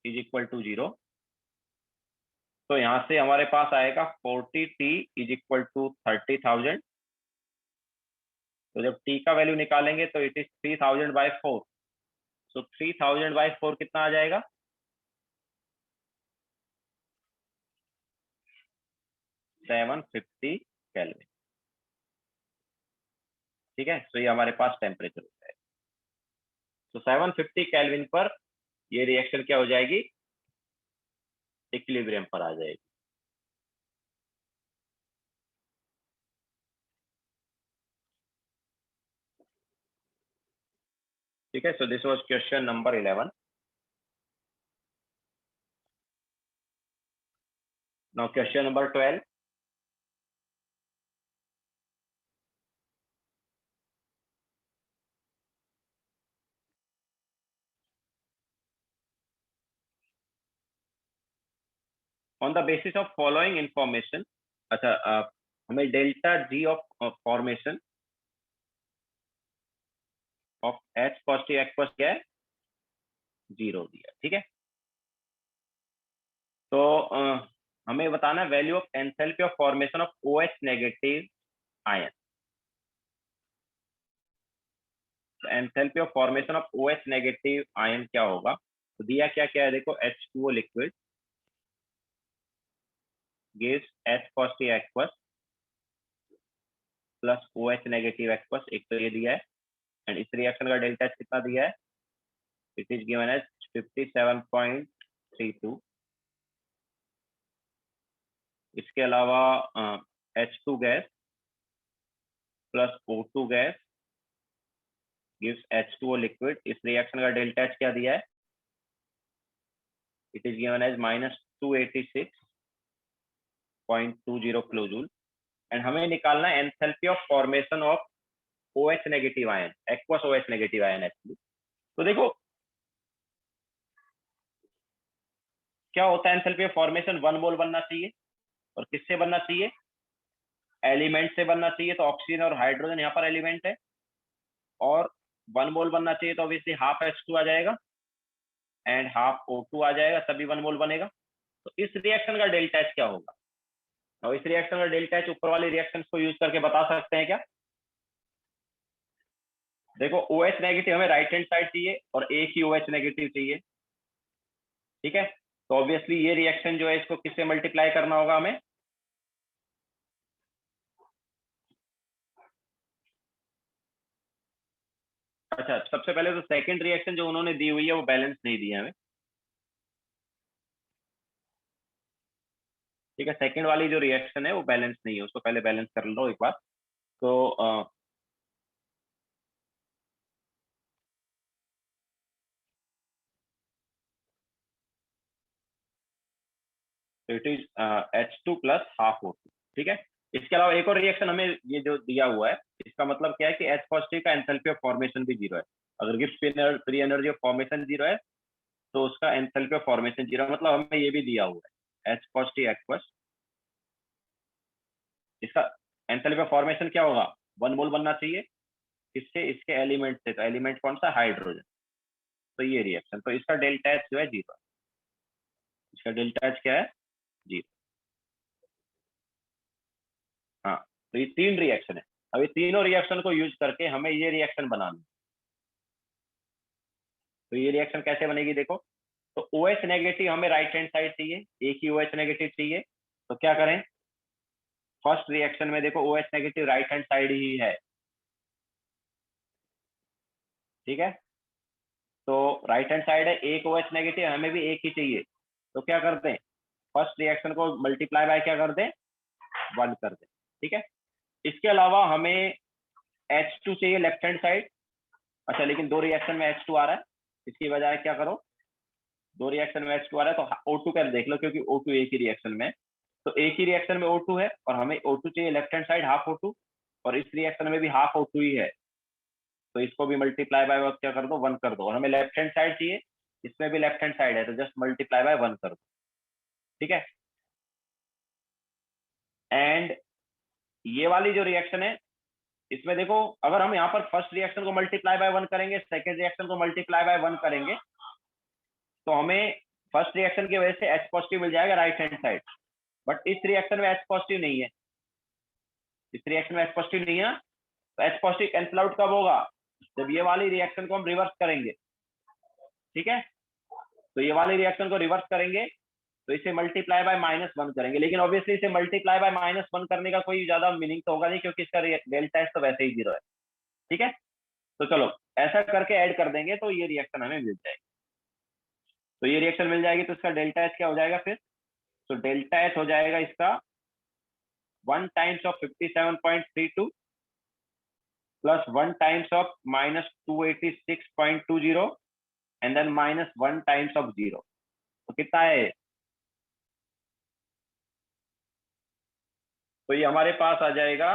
S1: is equal to 0। तो यहां से हमारे पास आएगा 40T इज इक्वल टू 30,000। तो जब T का वैल्यू निकालेंगे तो इट इज 3000/4। सो 3000/4 कितना आ जाएगा, 750 केल्विन। ठीक है, तो ये हमारे पास टेम्परेचर होता है। तो 750 केल्विन पर ये रिएक्शन क्या हो जाएगी, इक्विलिब्रियम पर आ जाएगी। ठीक है, सो this was question number 11। Now question number 12। On the basis of following information, अच्छा हमें delta G of formation of H positive aqueous क्या है, 0 दिया। ठीक है, तो हमें बताना value of enthalpy of formation of OH negative ion. Enthalpy of formation of OH negative ion क्या होगा, तो दिया क्या क्या है देखो, H2O liquid gives H positive aqueous plus OH negative aqueous, एक तो ये दिया है। एंड इस रिएक्शन का डेल्टा एच कितना दिया है, इट इज गिवन एज 57.32। इसके अलावा H2 gas plus O2 gas gives H2O liquid, इस रिएक्शन का डेल्टा एच क्या दिया है, it is given as -286.20 kilojoule. And हमें निकालना है enthalpy of formation of OH negative ion, aqueous OH negative ion actually. तो देखो क्या होता है, एंथैल्पी ऑफ फॉर्मेशन 1 मोल बनना चाहिए, और किससे बनना चाहिए, एलिमेंट से बनना चाहिए। तो ऑक्सीजन और हाइड्रोजन यहाँ पर एलिमेंट है, और 1 मोल बनना चाहिए तो ऑब्वियसली हाफ H2 आ जाएगा एंड हाफ O2 आ जाएगा, सभी 1 मोल बनेगा। तो इस रिएक्शन का डेल्टा एच क्या होगा, और इस रिएक्शन का डेल्टा एच ऊपर वाली रिएक्शंस को यूज करके बता सकते हैं क्या। देखो OH नेगेटिव हमें राइट हैंड साइड चाहिए और एक ही OH नेगेटिव चाहिए। ठीक है, तो ऑब्वियसली ये रिएक्शन जो है इसको किससे मल्टीप्लाई करना होगा हमें, अच्छा सबसे पहले तो सेकंड रिएक्शन जो उन्होंने दी हुई है वो बैलेंस नहीं दी है हमें। ठीक है, सेकंड वाली जो रिएक्शन है वो बैलेंस नहीं है, उसको पहले बैलेंस कर लो एक बार। तो it is H2 plus half O2। ठीक है, इसके अलावा एक और रिएक्शन हमें ये जो दिया हुआ है, इसका मतलब क्या है कि H पॉजिटिव का एंथैल्पी ऑफ फॉर्मेशन भी 0 है। अगर Gibbs free energy of formation 0 है तो उसका एंथैल्पी ऑफ फॉर्मेशन 0 है, मतलब हमें ये भी दिया हुआ है H पॉजिटिव एक्वस, इसका एंथैल्पी ऑफ फॉर्मेशन क्या होगा, 1 मोल बनना चाहिए, इससे इसके एलिमेंट से, तो एलिमेंट कौन सा, हाइड्रोजन। तो ये रिएक्शन, तो इसका डेल्टा एच जो है 0, इसका डेल्टा एच क्या है, 0। हाँ, तो ये 3 रिएक्शन है। अब ये तीनों रिएक्शन को यूज करके हमें ये रिएक्शन बनाना है। तो ये रिएक्शन कैसे बनेगी देखो, तो OH नेगेटिव हमें राइट हैंड साइड चाहिए, एक ही OH नेगेटिव चाहिए। तो क्या करें, फर्स्ट रिएक्शन में देखो OH negative right hand side ही है। ठीक है, तो राइट हैंड साइड है, एक OH नेगेटिव, हमें भी एक ही चाहिए। तो क्या करते हैं, फर्स्ट रिएक्शन को मल्टीप्लाई बाय क्या कर दें, 1 कर दें। ठीक है, इसके अलावा हमें H2 चाहिए लेफ्ट हैंड साइड। अच्छा लेकिन दो रिएक्शन में H2 आ रहा है, इसकी बजाय क्या करो, दो रिएक्शन में H2 आ रहा है तो O2 का देख लो, क्योंकि O2 एक ही रिएक्शन में, तो एक ही रिएक्शन में O2 है और हमें O2 चाहिए left hand side half O2, और इस रिएक्शन में भी हाफ O2 ही है, तो इसको भी मल्टीप्लाई बाय क्या कर दो, 1 कर दो। और हमें लेफ्ट हैंड साइड चाहिए, इसमें भी लेफ्ट हैंड साइड है, तो जस्ट मल्टीप्लाई बाय 1 कर दो। ठीक है, एंड ये वाली जो रिएक्शन है, इसमें देखो अगर हम यहाँ पर फर्स्ट रिएक्शन को मल्टीप्लाई बाय 1 करेंगे, सेकेंड रिएक्शन को मल्टीप्लाई बाय 1 करेंगे, तो हमें फर्स्ट रिएक्शन की वजह से H पॉजिटिव मिल जाएगा राइट हैंड साइड। बट इस रिएक्शन में H पॉजिटिव नहीं है, इस रिएक्शन में H पॉजिटिव नहीं है, तो H पॉजिटिव कैंसिल आउट कब होगा, जब ये वाली रिएक्शन को हम रिवर्स करेंगे। ठीक है, तो ये वाली रिएक्शन को रिवर्स करेंगे तो इसे मल्टीप्लाई बाय -1 करेंगे, लेकिन ऑब्वियसली इसे मल्टीप्लाई बाय -1 करने का कोई ज्यादा मीनिंग तो होगा नहीं, क्योंकि इसका डेल्टा एच तो वैसे ही 0 है। ठीक है, तो चलो ऐसा करके ऐड कर देंगे तो ये रिएक्शन हमें मिल जाएगी। तो ये रिएक्शन मिल जाएगी तो इसका डेल्टा एच क्या हो जाएगा फिर? तो डेल्टा एच हो जाएगा इसका 1 times of 57.32 plus 1 times of minus 286.20 and then minus 1 times of 0। तो कितना है? तो ये हमारे पास आ जाएगा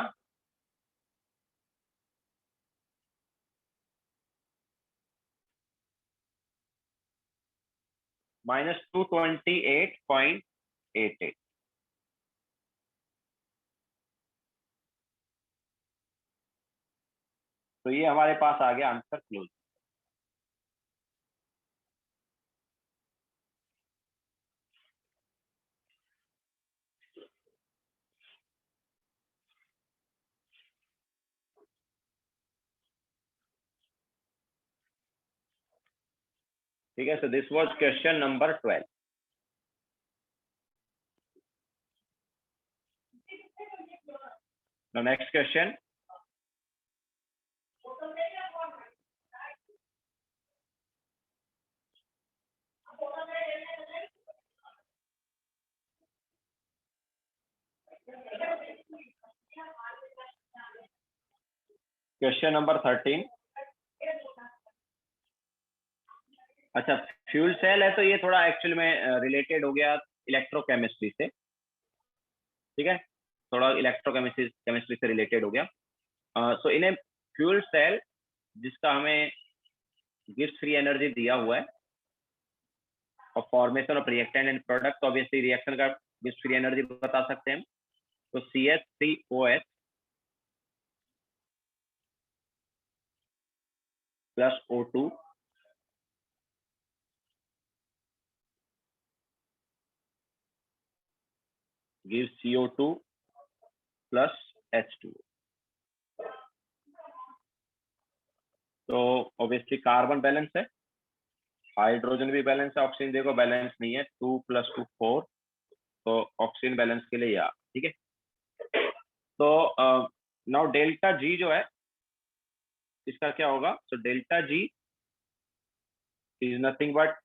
S1: -228.88। तो ये हमारे पास आ गया आंसर क्लोज। ठीक है, सो this was question number 12। Now next question. Question number 13। अच्छा, फ्यूल सेल है तो ये थोड़ा एक्चुअल में रिलेटेड हो गया इलेक्ट्रोकेमिस्ट्री से। ठीक है, थोड़ा इलेक्ट्रोकेमिस्ट्री से रिलेटेड हो गया। सो इन ए फ्यूल सेल जिसका हमें गिब्स फ्री एनर्जी दिया हुआ है और formation of reactant and product, obviously reaction का गिब्स फ्री एनर्जी बता सकते हैं। तो CH3OH plus O2 gives CO2 plus H2। तो ऑब्वियसली कार्बन बैलेंस है, हाइड्रोजन भी बैलेंस है, ऑक्सीजन देखो बैलेंस नहीं है, 2 + 2 4। तो ऑक्सीजन बैलेंस के लिए या ठीक है। तो नाउ डेल्टा जी जो है इसका क्या होगा? So delta G is nothing but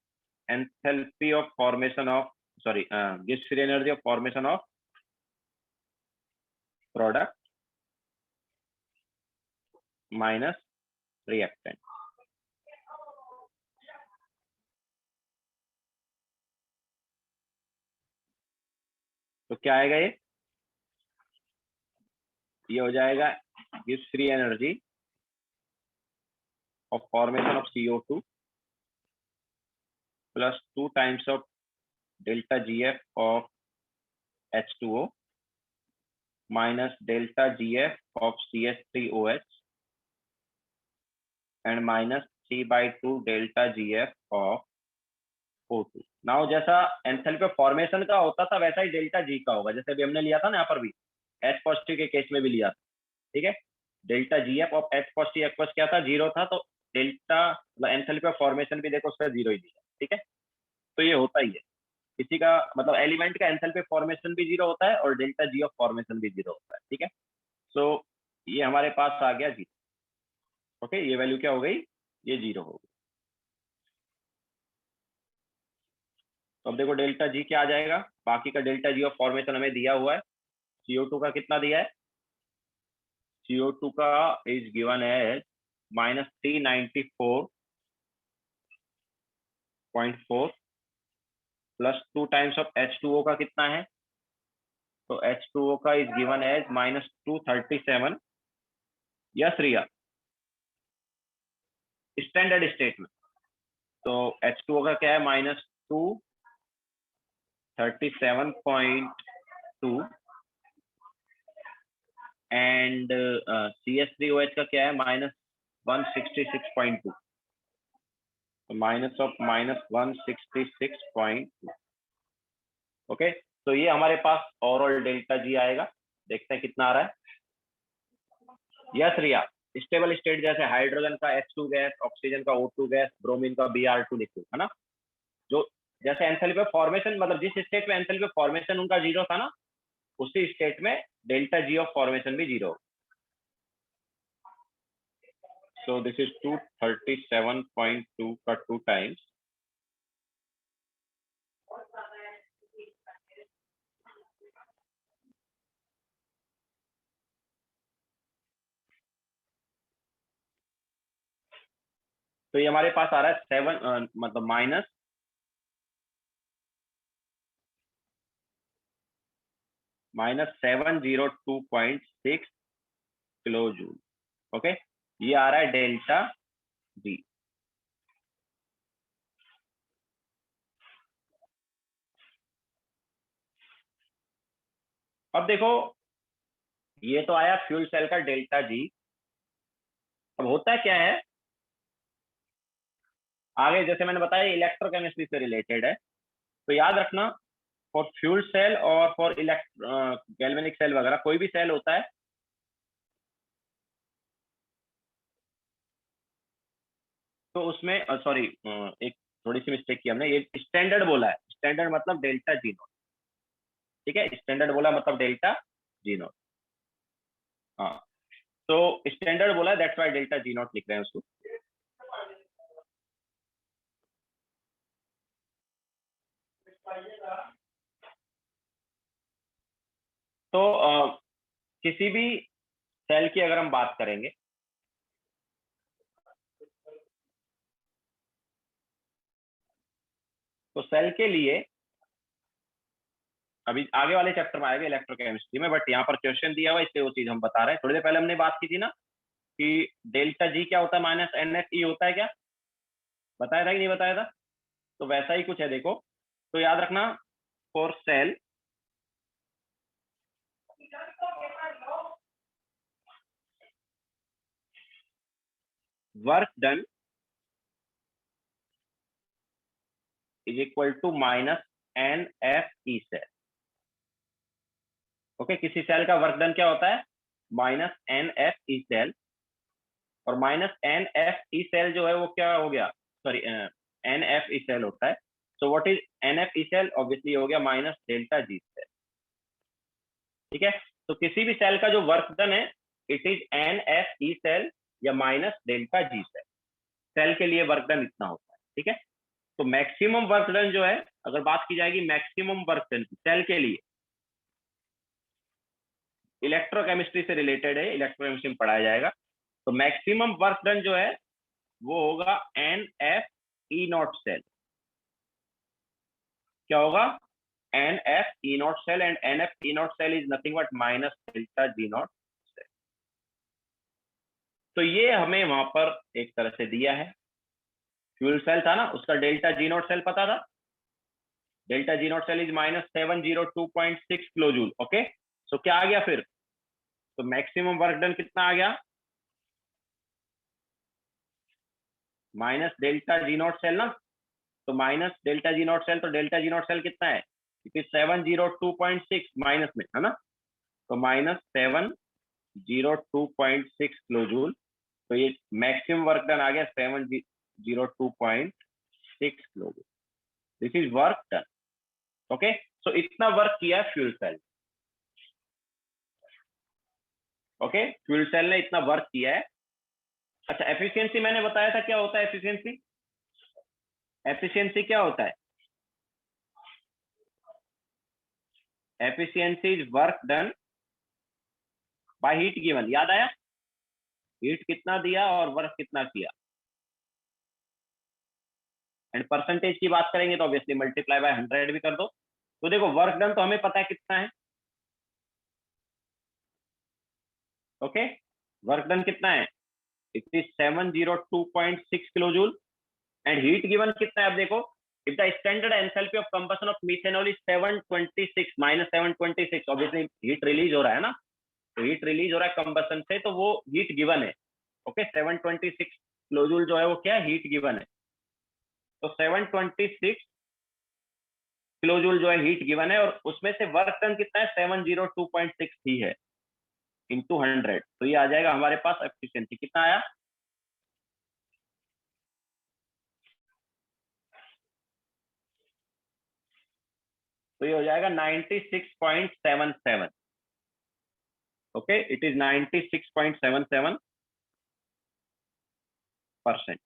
S1: enthalpy of formation of Gibbs free energy of formation of product minus reactant. तो क्या आएगा? ये हो जाएगा Gibbs free energy of formation of CO2 plus 2 times of delta GF of H2O minus delta GF of CH3OH and minus 3/2 delta GF of O2। Now जैसा enthalpy of formation का होता था वैसा ही डेल्टा जी का होगा, जैसे अभी हमने लिया था ना, यहाँ पर भी H पॉजिटिव के केस में भी लिया था। ठीक है, delta GF of H positive aqueous क्या था? 0 था। तो डेल्टा एंथैल्पी ऑफ फॉर्मेशन भी देखो उसका 0 ही दिया। ठीक है, तो ये होता ही है, किसी का मतलब एलिमेंट का एंथैल्पी ऑफ फॉर्मेशन भी 0 होता है और डेल्टा जी ऑफ फॉर्मेशन भी 0 होता है। ठीक है, सो ये हमारे पास आ गया 0। ओके, ये वैल्यू क्या हो गई? ये 0 हो गई। तो अब देखो डेल्टा जी क्या आ जाएगा? बाकी का डेल्टा जी ऑफ फॉर्मेशन हमें दिया हुआ है। CO2 का कितना दिया है? CO2 का is given as -394.4 plus 2 times of H2O का कितना है? तो H2O का is given as -237। Yes Riya, standard state में। तो H2O का क्या है? -237.2 एंड CH3OH का क्या है? -166.2। तो माइनस ऑफ -166.2। ओके, तो ये हमारे पास ओवरऑल डेल्टा जी आएगा। देखते हैं कितना आ रहा है। यस रिया, स्टेबल स्टेट जैसे हाइड्रोजन का H2 गैस, ऑक्सीजन का O2 गैस, ब्रोमीन का Br2 लिक्विड, है ना? जो जैसे एंथैल्पी ऑफ फॉर्मेशन, मतलब जिस स्टेट में एंथैल्पी ऑफ फॉर्मेशन उनका 0 था ना, उसी स्टेट में डेल्टा जी ऑफ फॉर्मेशन भी 0। So this is 237.2 का 2 times. तो ये हमारे पास आ रहा है 7 मतलब -702.6 किलो जूल. ओके, ये आ रहा है डेल्टा जी. अब देखो, ये तो आया फ्यूल सेल का डेल्टा जी. अब होता क्या है आगे, जैसे मैंने बताया इलेक्ट्रोकेमिस्ट्री से रिलेटेड है, तो याद रखना फॉर फ्यूल सेल और फॉर गैल्वेनिक सेल वगैरह कोई भी सेल होता है, तो उसमें सॉरी एक थोड़ी सी मिस्टेक की हमने, ये स्टैंडर्ड बोला है. स्टैंडर्ड मतलब डेल्टा जी नॉट. ठीक है, स्टैंडर्ड बोला मतलब डेल्टा जी नॉट. हाँ, तो स्टैंडर्ड बोला, that's why delta G not लिख रहे हैं उसको. तो किसी भी सेल की अगर हम बात करेंगे, तो सेल के लिए अभी आगे वाले चैप्टर में आएगा इलेक्ट्रोकेमिस्ट्री में, बट यहाँ पर क्वेश्चन दिया हुआ इसलिए वो चीज हम बता रहे हैं. थोड़ी देर पहले हमने बात की थी ना कि डेल्टा जी क्या होता है, -NFE होता है क्या, बताया था कि नहीं बताया था? तो वैसा ही कुछ है देखो. तो याद रखना for cell work done is equal to -NFE cell. Okay, किसी सेल का वर्क डन क्या होता है, -NFE सेल. और -NFE सेल जो है वो क्या हो गया, सॉरी NFE सेल होता है. So what is NFE cell, obviously हो गया माइनस डेल्टा जी सेल. ठीक है, तो किसी भी सेल का जो वर्क डन है इट इज NFE सेल या minus delta G cell. Cell के लिए वर्क डन इतना होता है. ठीक है, तो मैक्सिमम वर्क डन जो है, अगर बात की जाएगी मैक्सिमम वर्क डन सेल के लिए, इलेक्ट्रोकेमिस्ट्री से रिलेटेड है, इलेक्ट्रोकेमिस्ट्री में पढ़ाया जाएगा. तो मैक्सिमम वर्क डन जो है वो होगा NFE नॉट सेल. क्या होगा, NFE naught cell, and NFE naught cell is nothing but minus delta G not cell. तो ये हमें वहां पर एक तरह से दिया है. फ्यूल सेल था ना, उसका डेल्टा जी नॉट सेल पता था, delta G not cell is -702.6 kilo joule. Okay, so क्या आ गया फिर, तो मैक्सिमम वर्क डन कितना आ गया, minus delta G not cell ना. तो minus delta G not cell, तो डेल्टा जी नॉट सेल कितना है, इट इज 702.6 माइनस में है ना. तो -702.6 किलो जूल. तो ये मैक्सिमम वर्क डन आ गया 702.6 kilo joule. This is work done. Okay, so इतना वर्क किया fuel cell. Okay, fuel cell ने इतना वर्क किया है. अच्छा, एफिशिएंसी मैंने बताया था क्या होता है एफिशिएंसी. एफिशिएंसी क्या होता है, efficiency is work done by heat given. याद आया, हीट कितना दिया और वर्क कितना किया. एंड परसेंटेज की बात करेंगे तो ऑब्वियसली मल्टीप्लाई बाय 100 भी कर दो. तो देखो वर्क डन तो हमें पता है कितना है. ओके, वर्क डन कितना है, it is 702.6 kilo joule. And heat given कितना है, अब देखो, if the standard enthalpy of combustion of methanol is 726 -726, obviously heat release हो रहा है ना, तो हीट रिलीज हो रहा है कंबसन से, तो वो हीट गिवन है. ओके, 726 किलो जूल जो है वो क्या है, हीट गिवन है. तो 726 किलो जूल जो है हीट गिवन है, और उसमें से वर्क डन कितना है, 702.6 ही है इंटू 100. तो ये आ जाएगा हमारे पास एफिशिएंसी कितना आया, तो ये हो जाएगा 96.77. Okay, it is 96.77. परसेंट।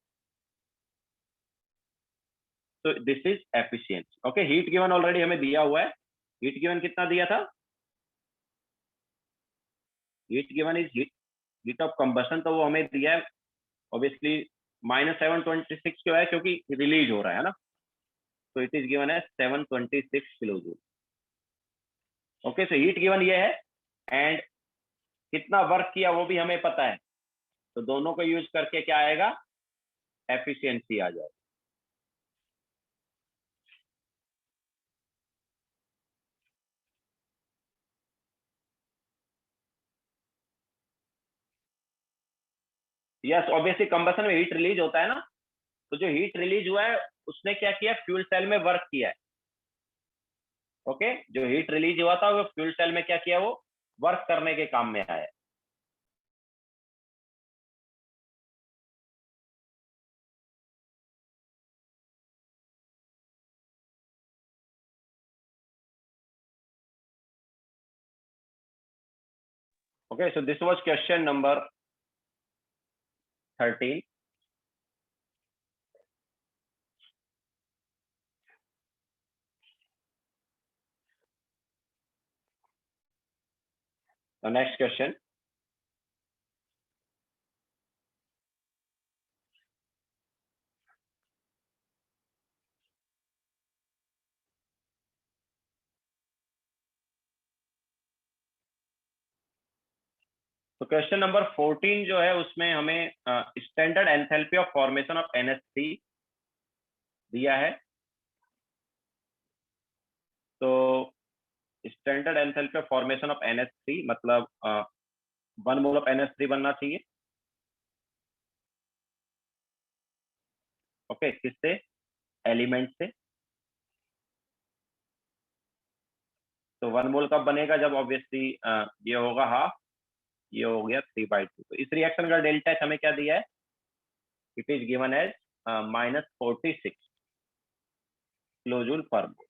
S1: तो this is efficiency. Okay, heat given already हमें दिया हुआ है। हीट गिवन कितना दिया था? Heat given is heat of combustion, तो वो हमें दिया है ऑब्वियसली -726 क्यों है? क्योंकि रिलीज हो रहा है ना, तो इट इज गिवन है 726 kilo joule. Okay, so heat given ये है एंड कितना वर्क किया वो भी हमें पता है, तो दोनों को यूज करके क्या आएगा? एफिशिएंसी आ जाएगा। यस, ऑब्वियसली कंबशन में हीट रिलीज होता है ना, तो जो हीट रिलीज हुआ है उसने क्या किया? फ्यूल सेल में वर्क किया है। ओके, जो हीट रिलीज हुआ था वो फ्यूल सेल में क्या किया? वो वर्क करने के काम में आया है। Okay, so this was question number 13. The next question. तो क्वेश्चन नंबर 14 जो है उसमें हमें standard enthalpy of formation of NH3 दिया है। तो standard enthalpy of formation of NH3 मतलब 1 मोल ऑफ NH3 बनना चाहिए। ओके, किससे? एलिमेंट से। तो 1 मोल कब बनेगा? जब ऑब्वियसली ये होगा हाफ, ये हो गया 3/2। तो इस रिएक्शन का डेल्टा एच हमें क्या दिया है? It is given as -46 kilojoule per mole.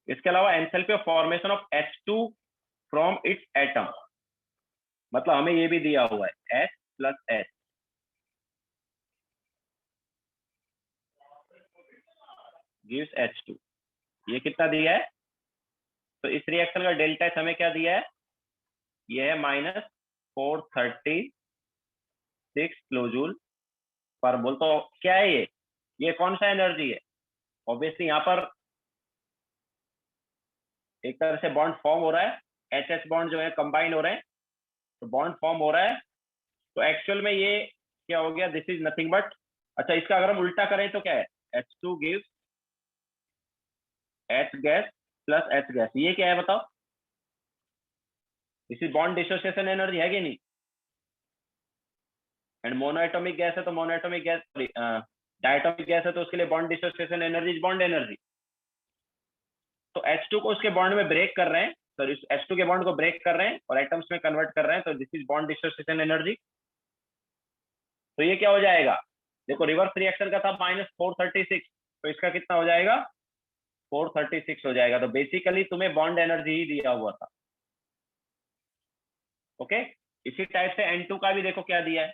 S1: इसके अलावा enthalpy of formation of H2 from its atom, मतलब हमें ये भी दिया हुआ है H + H गिव्स H2। ये कितना दिया है? तो इस रिएक्शन का डेल्टा एच हमें क्या दिया है? ये है -436 किलोजूल पर मोल। तो क्या है ये कौन सा एनर्जी है? ऑब्वियसली यहाँ पर एक तरह से बॉन्ड फॉर्म हो रहा है, एच बॉन्ड जो है कंबाइन हो रहे हैं, तो बॉन्ड फॉर्म हो रहा है। तो एक्चुअल में ये क्या हो गया? दिस इज नथिंग बट, अच्छा इसका अगर हम उल्टा करें तो क्या है? H2 gives H gas + H gas. ये क्या है बताओ? This is bond dissociation energy है कि नहीं? एंड मोनोएटॉमिक गैस है तो मोनोएटॉमिक गैस, डायटोमिक गैस है तो उसके लिए bond dissociation energy is bond energy. तो H2 को उसके बॉन्ड में ब्रेक कर रहे हैं, सॉरी H2 के बॉन्ड को ब्रेक कर रहे हैं और एटम्स में कन्वर्ट कर रहे हैं, तो this is bond dissociation energy. तो ये क्या हो जाएगा? देखो रिवर्स रिएक्शन का था -436, तो इसका कितना हो जाएगा? 436 हो जाएगा। तो बेसिकली तुम्हें बॉन्ड एनर्जी ही दिया हुआ था। ओके, इसी टाइप से N2 का भी देखो क्या दिया है।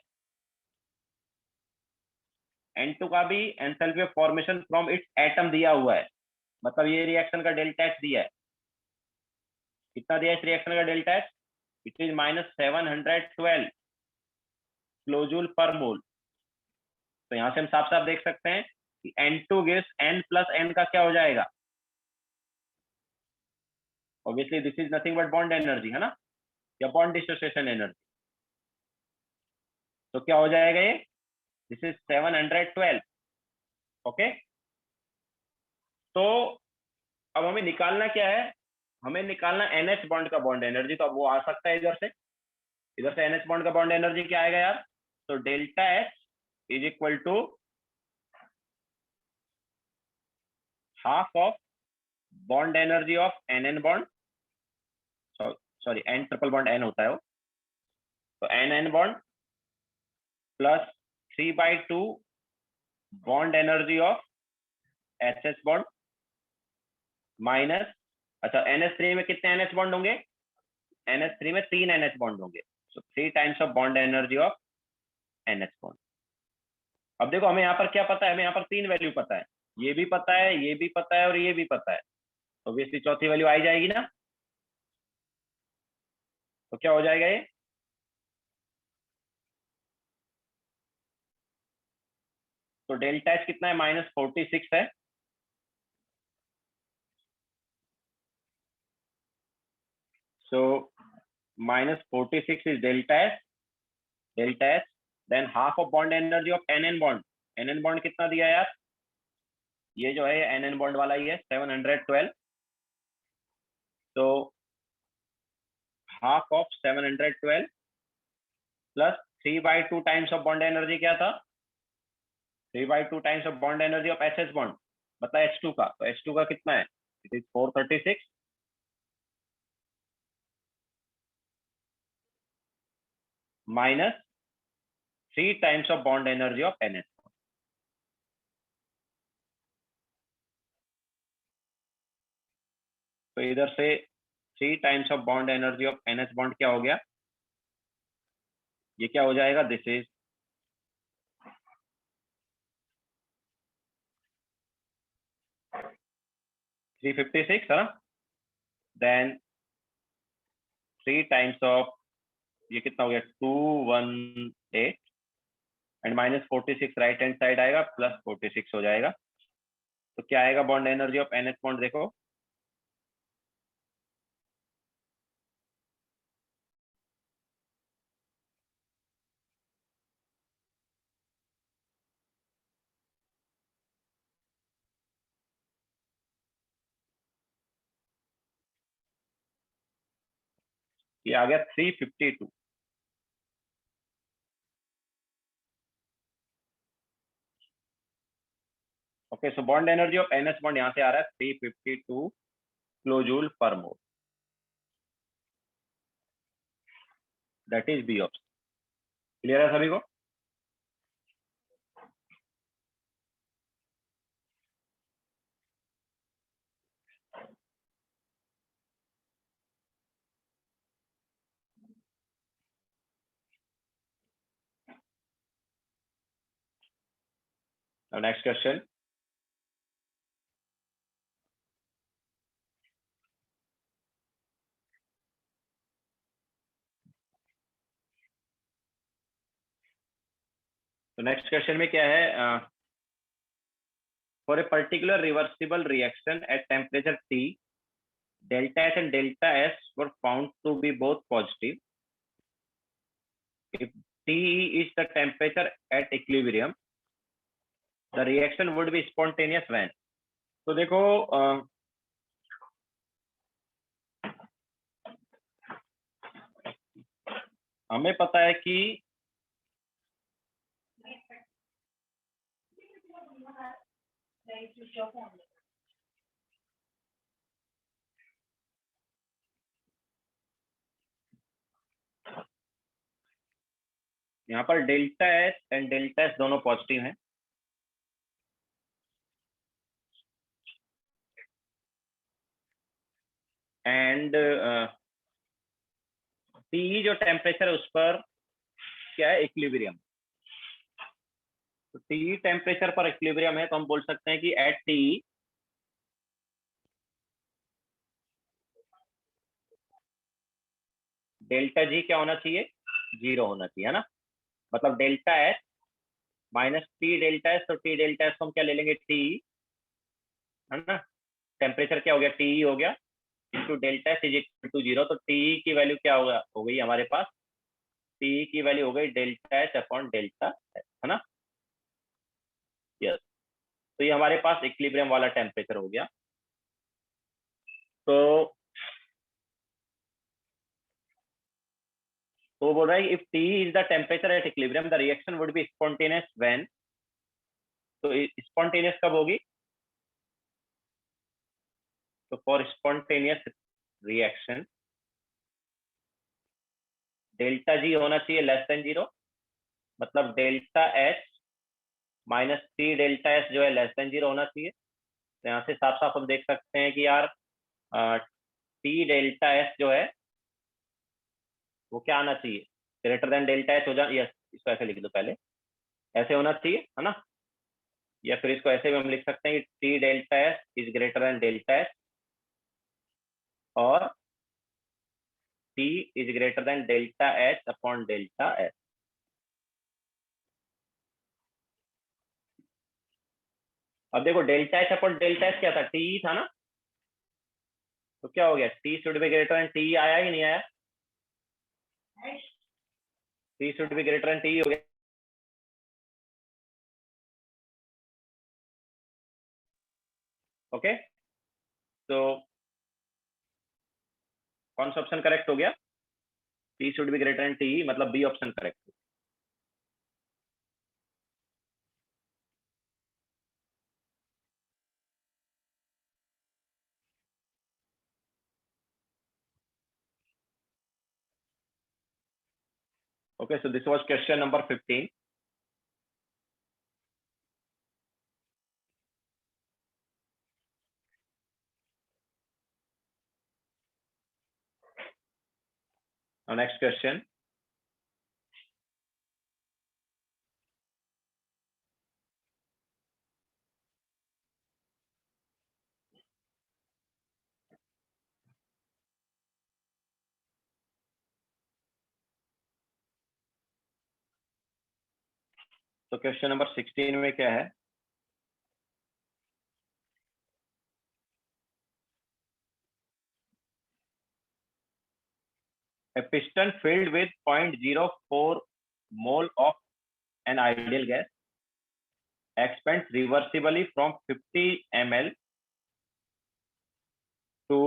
S1: N2 का भी enthalpy of formation from its atom दिया हुआ है, मतलब ये रिएक्शन का डेल्टा एच दिया है। कितना दिया है इस रिएक्शन का delta H? It is -712 kilojoule per मोल। तो यहां से हम साफ साफ देख सकते हैं कि N2 गिव्स N + N का क्या हो जाएगा? Obviously this is nothing but bond energy, है ना, या बॉन्ड डिसोसिएशन एनर्जी। तो क्या हो जाएगा ये? This is 712। ओके, तो अब हमें निकालना क्या है? हमें निकालना NH बॉन्ड का बॉन्ड एनर्जी। तो अब वो आ सकता है इधर से NH बॉन्ड का बॉन्ड एनर्जी क्या आएगा यार? तो delta H is equal to half of bond energy of NN bond, sorry N triple bond N होता है वो, तो NN bond plus 3/2 bond energy of SS bond minus, अच्छा NH3 में कितने NH बॉन्ड होंगे? NH3 में 3 NH बॉन्ड होंगे, so 3 times of bond energy of NH bond. अब देखो हमें यहाँ पर क्या पता है, हमें यहाँ पर 3 वैल्यू पता है, ये भी पता है, ये भी पता है और ये भी पता है, तो ऑब्वियसली चौथी वैल्यू आई जाएगी ना। तो क्या हो जाएगा ये, तो डेल्टा एच कितना है, -46 है। सो -46 is delta H, delta H, than half of bond energy of NN bond. NN bond कितना दिया यार, ये जो है NN बॉन्ड वाला ही है 712, तो half of 712 plus 3/2 times of bond energy क्या था, 3/2 times of bond energy of H bond, मतलब H2 का, तो H2 का कितना है, it is 436 minus 3 times of bond energy of NH। तो इधर से 3 times of bond energy of NH bond क्या हो गया, ये क्या हो जाएगा, दिस इज 356 है ना, देन 3 टाइम्स ऑफ, ये कितना हो गया 218 एंड -46 राइट हैंड साइड आएगा, +46 हो जाएगा। तो क्या आएगा bond energy of NH bond, देखो ये आ गया 352। Okay, so bond energy of NH bond यहाँ से आ रहा है 352 kilojoule per mole, that is B option. Clear है सभी को। नेक्स्ट क्वेश्चन, तो नेक्स्ट क्वेश्चन में क्या है, for a particular reversible reaction at temperature T, delta H and delta S were found to be both positive if TE is the temperature at equilibrium, the reaction would be spontaneous when। तो देखो हमें पता है कि यहाँ पर delta H and delta S दोनों positive हैं, एंड टी जो टेम्परेचर है उस पर क्या है, इक्विलिब्रियम। तो टी टेम्परेचर पर इक्विलिब्रियम है, तो हम बोल सकते हैं कि एट टी डेल्टा जी क्या होना चाहिए, 0 होना चाहिए, है ना। मतलब delta H minus T delta S, तो टी डेल्टा एस को हम क्या ले लेंगे, टी, है ना, टेम्परेचर क्या हो गया, टी हो गया, into delta S is equal to 0। तो टी की वैल्यू क्या होगा, हो गई हमारे पास, टी की वैल्यू हो गई delta H upon delta S, है ना। यस, तो ये हमारे पास इक्विलिब्रियम वाला टेम्परेचर हो गया। तो बोल रहा है if T is the temperature at equilibrium the reaction would be spontaneous when. तो स्पॉन्टेनियस कब होगी, तो for spontaneous reaction delta G होना चाहिए लेस देन 0, मतलब delta H minus T delta S जो है लेस देन 0 होना चाहिए। तो यहाँ से साफ साफ हम देख सकते हैं कि यार टी डेल्टा एस जो है वो क्या आना चाहिए, ग्रेटर देन डेल्टा एच हो जाए, यस, इसको ऐसे लिख दो पहले, ऐसे होना चाहिए है ना, या फिर इसको ऐसे भी हम लिख सकते हैं कि T delta S is greater than delta S और T is greater than delta H upon delta S. अब देखो delta H upon delta S क्या था, टी था ना, तो क्या हो गया, T should be greater than T, आया कि नहीं आया, T should be greater than T हो गया। ओके, तो कौन सा ऑप्शन करेक्ट हो गया, T should be greater than T, मतलब B option correct. Okay, so this was question number 15. Now next question. तो क्वेश्चन नंबर 16 में क्या है, a piston filled with 0.04 mole of an ideal gas expands reversibly from 50 ml to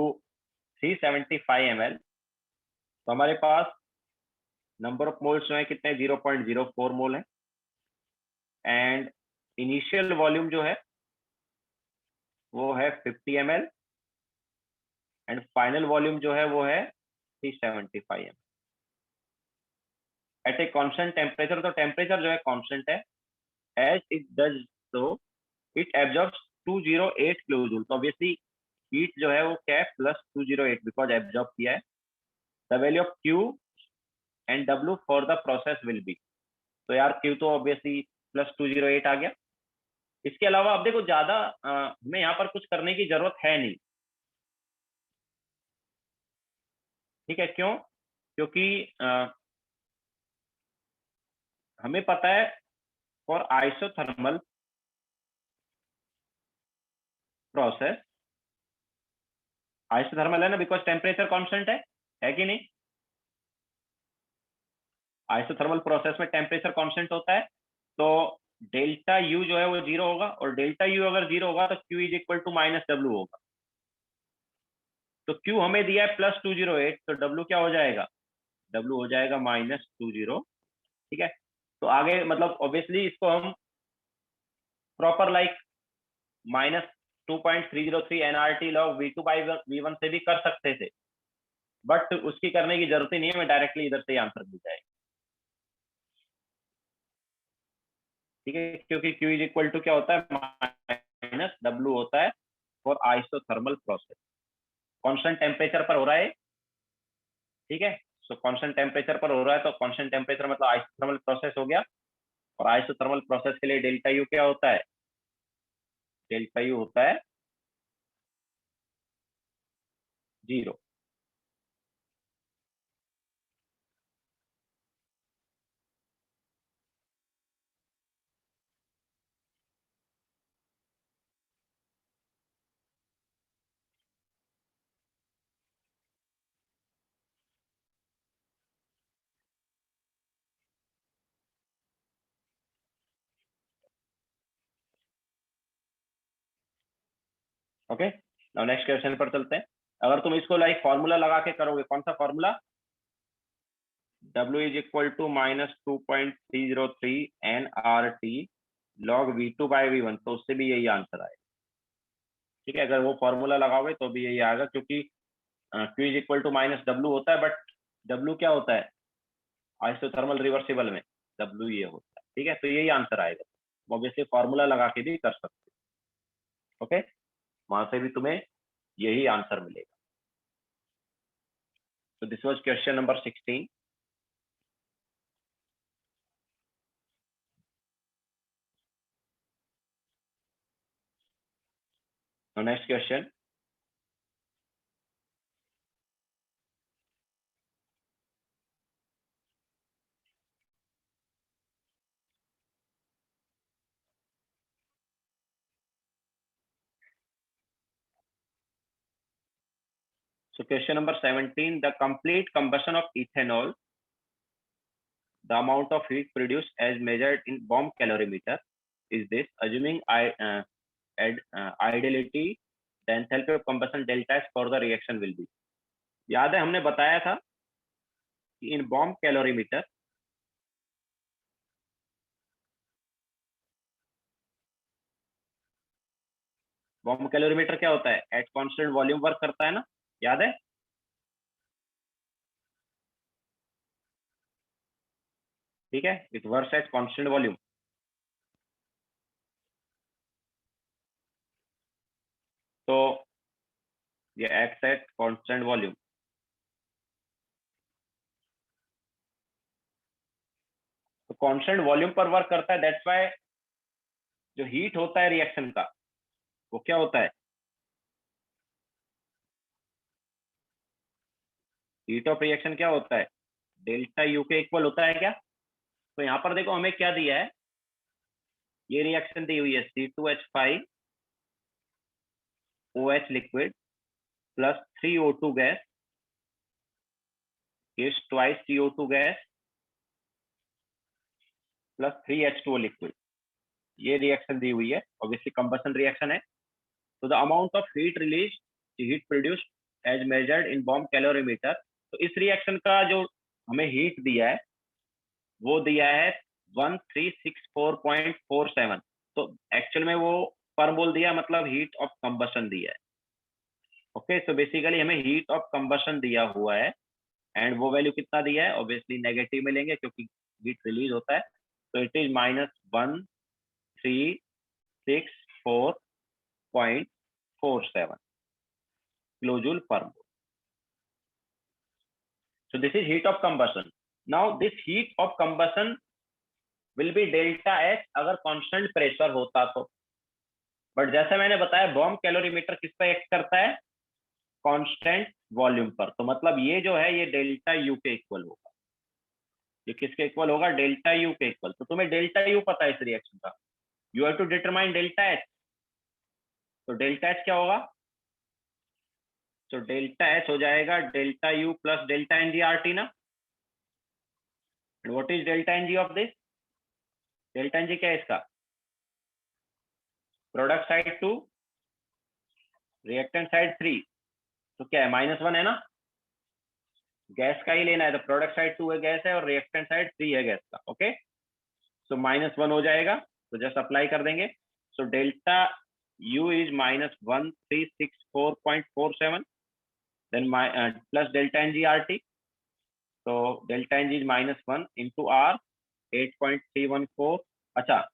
S1: 375 ml। तो हमारे पास number of moles जो है कितने, 0.04 मोल है, एंड इनिशियल वॉल्यूम जो है वो है 50 ml एंड फाइनल वॉल्यूम जो है वो है 375 ml at a constant temperature. तो टेम्परेचर जो है कांस्टेंट है, as it does so it absorbs 208 kilojoule. तो ऑब्वियसली हीट जो है वो क्या है, प्लस 208 बिकॉज एब्जॉर्ब किया है। The value of Q and W for the process will be. तो यार क्यू तो ऑब्वियसली प्लस 208 आ गया। इसके अलावा अब देखो ज्यादा हमें यहाँ पर कुछ करने की जरूरत है नहीं, ठीक है, क्यों, क्योंकि हमें पता है फॉर आइसोथर्मल प्रोसेस, आइसोथर्मल है ना बिकॉज टेम्परेचर कांस्टेंट है कि नहीं, आइसोथर्मल प्रोसेस में टेम्परेचर कांस्टेंट होता है, तो डेल्टा यू जो है वो जीरो होगा, और डेल्टा यू अगर जीरो होगा तो Q is equal to minus W होगा। तो क्यू हमें दिया है प्लस 208, तो डब्ल्यू क्या हो जाएगा, डब्ल्यू हो जाएगा -20। ठीक है, तो आगे मतलब ऑब्वियसली इसको हम proper like -2.303 NRT log V2/V1 से भी कर सकते थे, बट उसकी करने की जरूरत ही नहीं है, हमें डायरेक्टली इधर से ही आंसर मिल जाएगा। ठीक है, क्योंकि Q इज इक्वल टू क्या होता है, माइनस डब्ल्यू होता है for isothermal process. Constant temperature पर हो रहा है, ठीक है, सो कांस्टेंट टेम्परेचर पर हो रहा है, तो कांस्टेंट टेम्परेचर मतलब आइसोथर्मल प्रोसेस हो गया, और आइसोथर्मल प्रोसेस के लिए डेल्टा यू क्या होता है, डेल्टा यू होता है 0। ओके, नाउ नेक्स्ट क्वेश्चन पर चलते हैं। अगर तुम इसको लाइक फॉर्मूला लगा के करोगे, कौन सा formula, W is equal to -2.303 nRT log V2/V1, तो उससे भी यही आंसर आएगा। ठीक है, अगर वो फॉर्मूला लगाओगे तो भी यही आएगा, क्योंकि Q is equal to minus W होता है, बट W क्या होता है आइसोथर्मल रिवर्सिबल में, W ये होता है। ठीक है, तो यही आंसर आएगा, ऑब्वियसली फॉर्मूला लगा के भी कर सकते हो। ओके, वहां से भी तुम्हें यही आंसर मिलेगा। So this was question number 16. So next question. So question number 17, the complete combustion of ethanol, the amount of heat produced as measured in bomb calorimeter is this, assuming ideality, the enthalpy of combustion delta S for the reaction will be. याद है हमने बताया था कि इन bomb calorimeter क्या होता है, at constant volume work करता है ना, याद है? ठीक है, it works at constant volume. तो ये एक्स एट कांस्टेंट वॉल्यूम. तो कांस्टेंट वॉल्यूम पर वर्क करता है, दैट्स व्हाई जो हीट होता है रिएक्शन का वो क्या होता है, हीट ऑफ रिएक्शन क्या होता है, डेल्टा यू के इक्वल होता है क्या? तो यहाँ पर देखो हमें क्या दिया है, ये रिएक्शन दी हुई है C2H5 OH liquid plus 3O2 gas is twice CO2 gas plus 3H2O liquid. ये रिएक्शन दी हुई है, ऑब्वियसली कंबशन रिएक्शन है. तो the amount of heat release, heat produced as measured in bomb calorimeter. तो इस रिएक्शन का जो हमें हीट दिया है वो दिया है 1364.47. तो एक्चुअल में वो पर मोल दिया, मतलब हीट ऑफ कंबशन दिया है. ओके, सो बेसिकली हमें हीट ऑफ कंबशन दिया हुआ है एंड वो वैल्यू कितना दिया है, ऑब्वियसली नेगेटिव में लेंगे क्योंकि हीट रिलीज होता है. तो it is -1364.47 kilojule per mole. So this is heat of combustion. Now this heat of combustion will be delta H अगर कांस्टेंट प्रेशर होता तो. बट जैसे मैंने बताया बॉम्ब कैलोरीमीटर किस पे एक्ट करता है, कांस्टेंट वॉल्यूम पर. तो मतलब ये जो है ये डेल्टा यू के इक्वल होगा. ये किसके इक्वल होगा, डेल्टा यू के इक्वल. तो तुम्हें डेल्टा यू पता है इस रिएक्शन का, you have to determine delta H. तो डेल्टा एच क्या होगा, तो डेल्टा एच हो जाएगा delta U plus delta N G R T ना. What is delta N G of this, delta N G क्या है इसका, प्रोडक्ट साइड 2 रिएक्टेंट साइड 3. तो क्या है, -1 है ना, गैस का ही लेना है. तो प्रोडक्ट साइड 2 है गैस है और रिएक्टेंट साइड 3 है गैस का. ओके, सो -1 हो जाएगा, तो जस्ट अप्लाई कर देंगे. So delta U is -1364.47 then plus delta N G R T. तो delta N G is -1 into R 8.314. अच्छा,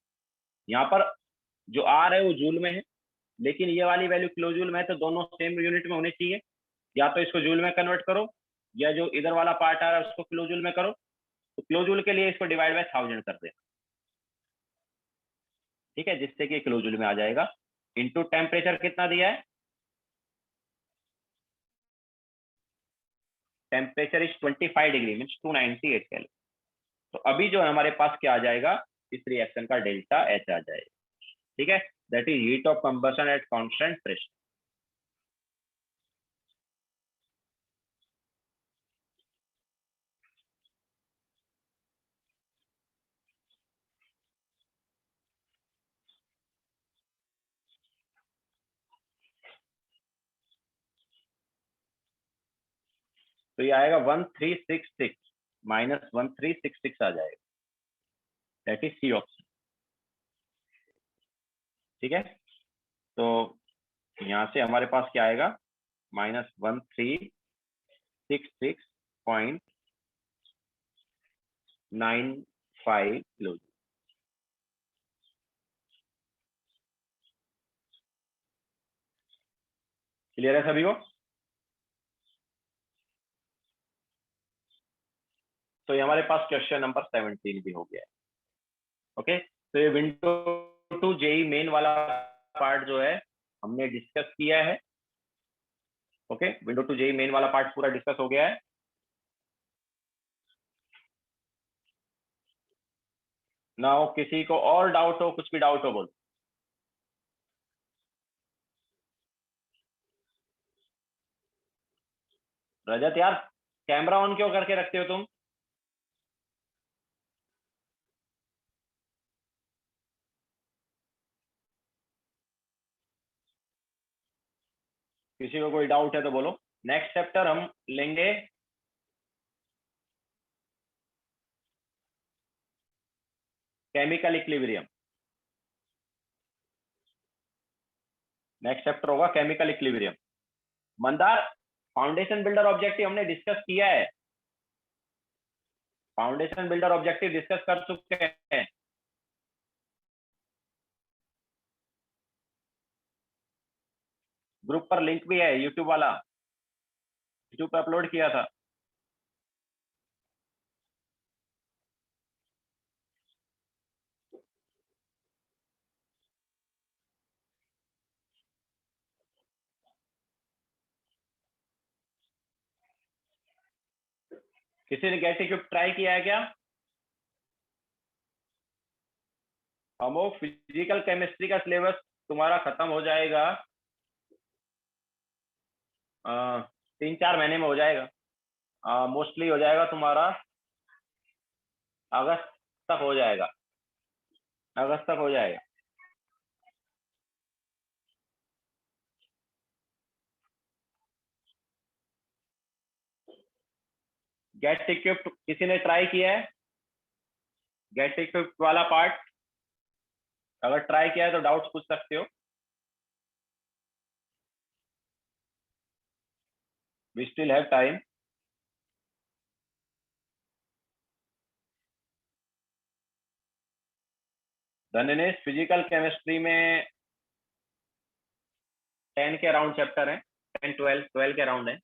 S1: यहाँ पर जो आर है वो जूल में है, लेकिन ये वाली वैल्यू किलो जूल में है, तो दोनों सेम यूनिट में होने चाहिए. या तो इसको जूल में कन्वर्ट करो या जो इधर वाला पार्ट आ रहा है उसको किलो जूल में करो. तो किलो जूल के लिए इसको डिवाइड बाय 1000 कर देना, ठीक है, जिससे कि किलो जूल में आ जाएगा. इनटू टेम्परेचर कितना दिया है, temperature is 25 degree means 298 kelvin. तो अभी जो हमारे पास क्या आ जाएगा, इस रिएक्शन का डेल्टा एच आ जाएगा. ठीक है, that is heat of combustion at constant pressure. तो ये आएगा 1366 -1366 आ जाएगा, दैट इज सी ऑप्शन. ठीक है, तो यहाँ से हमारे पास क्या आएगा, -1366.95 किलो. क्लियर है सभी को? तो ये हमारे पास क्वेश्चन नंबर 17 भी हो गया है. ओके, तो ये विंडो टू जेई मेन वाला पार्ट जो है हमने डिस्कस किया है। Okay, window to JEE Main वाला पार्ट पूरा डिस्कस हो गया है। नाउ किसी को और डाउट हो, कुछ भी डाउट हो बोल। रजत यार, कैमरा ऑन क्यों करके रखते हो तुम? किसी को कोई डाउट है तो बोलो। नेक्स्ट चैप्टर हम लेंगे केमिकल इक्विलिब्रियम। नेक्स्ट चैप्टर होगा chemical equilibrium. Mandar, foundation builder objective हमने डिस्कस किया है। फाउंडेशन बिल्डर ऑब्जेक्टिव डिस्कस कर चुके हैं। ग्रुप पर लिंक भी है, यूट्यूब वाला, यूट्यूब पर अपलोड किया था। किसी ने गैस इक्विप ट्राई किया है क्या? अमोक, फिजिकल केमिस्ट्री का सिलेबस तुम्हारा खत्म हो जाएगा 3-4 महीने में हो जाएगा। मोस्टली हो जाएगा तुम्हारा अगस्त तक हो जाएगा। अगस्त तक हो जाएगा। गेट इक्विप्ड किसी ने ट्राई किया है? गेट इक्विप्ड वाला पार्ट अगर ट्राई किया है तो डाउट्स पूछ सकते हो। We still have time. Dhanesh, physical chemistry में 10 के अराउंड चैप्टर है। 10-12 के अराउंड है।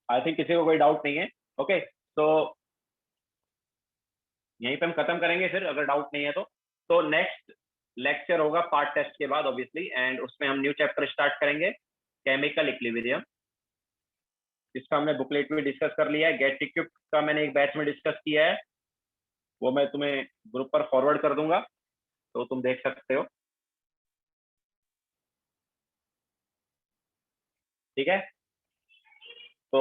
S1: आई थिंक किसी को कोई डाउट नहीं है। ओके, तो यहीं पे हम खत्म करेंगे फिर, अगर डाउट नहीं है तो नेक्स्ट लेक्चर होगा पार्ट टेस्ट के बाद ऑब्वियसली, एंड उसमें हम न्यू चैप्टर स्टार्ट करेंगे केमिकल इक्विलिब्रियम। इसका हमने बुकलेट में डिस्कस कर लिया है। गेट इक्विप्ड का मैंने एक बैच में डिस्कस किया है, वो मैं तुम्हें ग्रुप पर फॉरवर्ड कर दूंगा तो तुम देख सकते हो। ठीक है, तो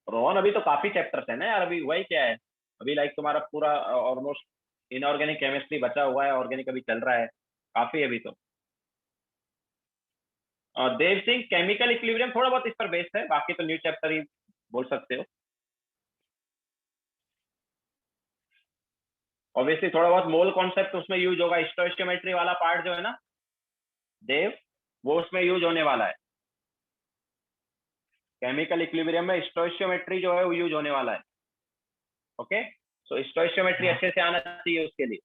S1: रोहन अभी तो काफी चैप्टर्स है ना यार, अभी वही क्या है, अभी लाइक तुम्हारा पूरा ऑलमोस्ट इनऑर्गेनिक केमिस्ट्री बचा हुआ है, ऑर्गेनिक अभी चल रहा है, काफी है अभी तो। देव सिंह, केमिकल इक्विलिब्रियम थोड़ा बहुत इस पर बेस्ड है, बाकी तो न्यू चैप्टर ही बोल सकते हो। ऑब्वियसली थोड़ा बहुत मोल कॉन्सेप्ट उसमें यूज होगा, स्टोइकियोमेट्री वाला पार्ट जो है ना देव, वो उसमें यूज होने वाला है। केमिकल इक्विलिब्रियम में स्टोइकियोमेट्री जो है वो यूज होने वाला है। ओके, सो स्टोइकियोमेट्री अच्छे से आना चाहिए उसके लिए।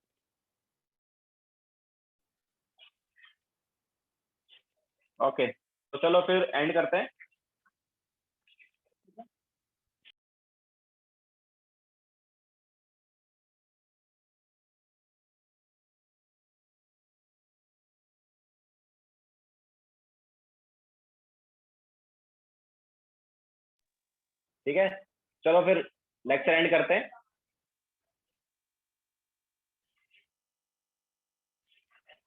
S1: ओके, तो चलो फिर एंड करते हैं। ठीक है, चलो फिर लेक्चर एंड करते हैं।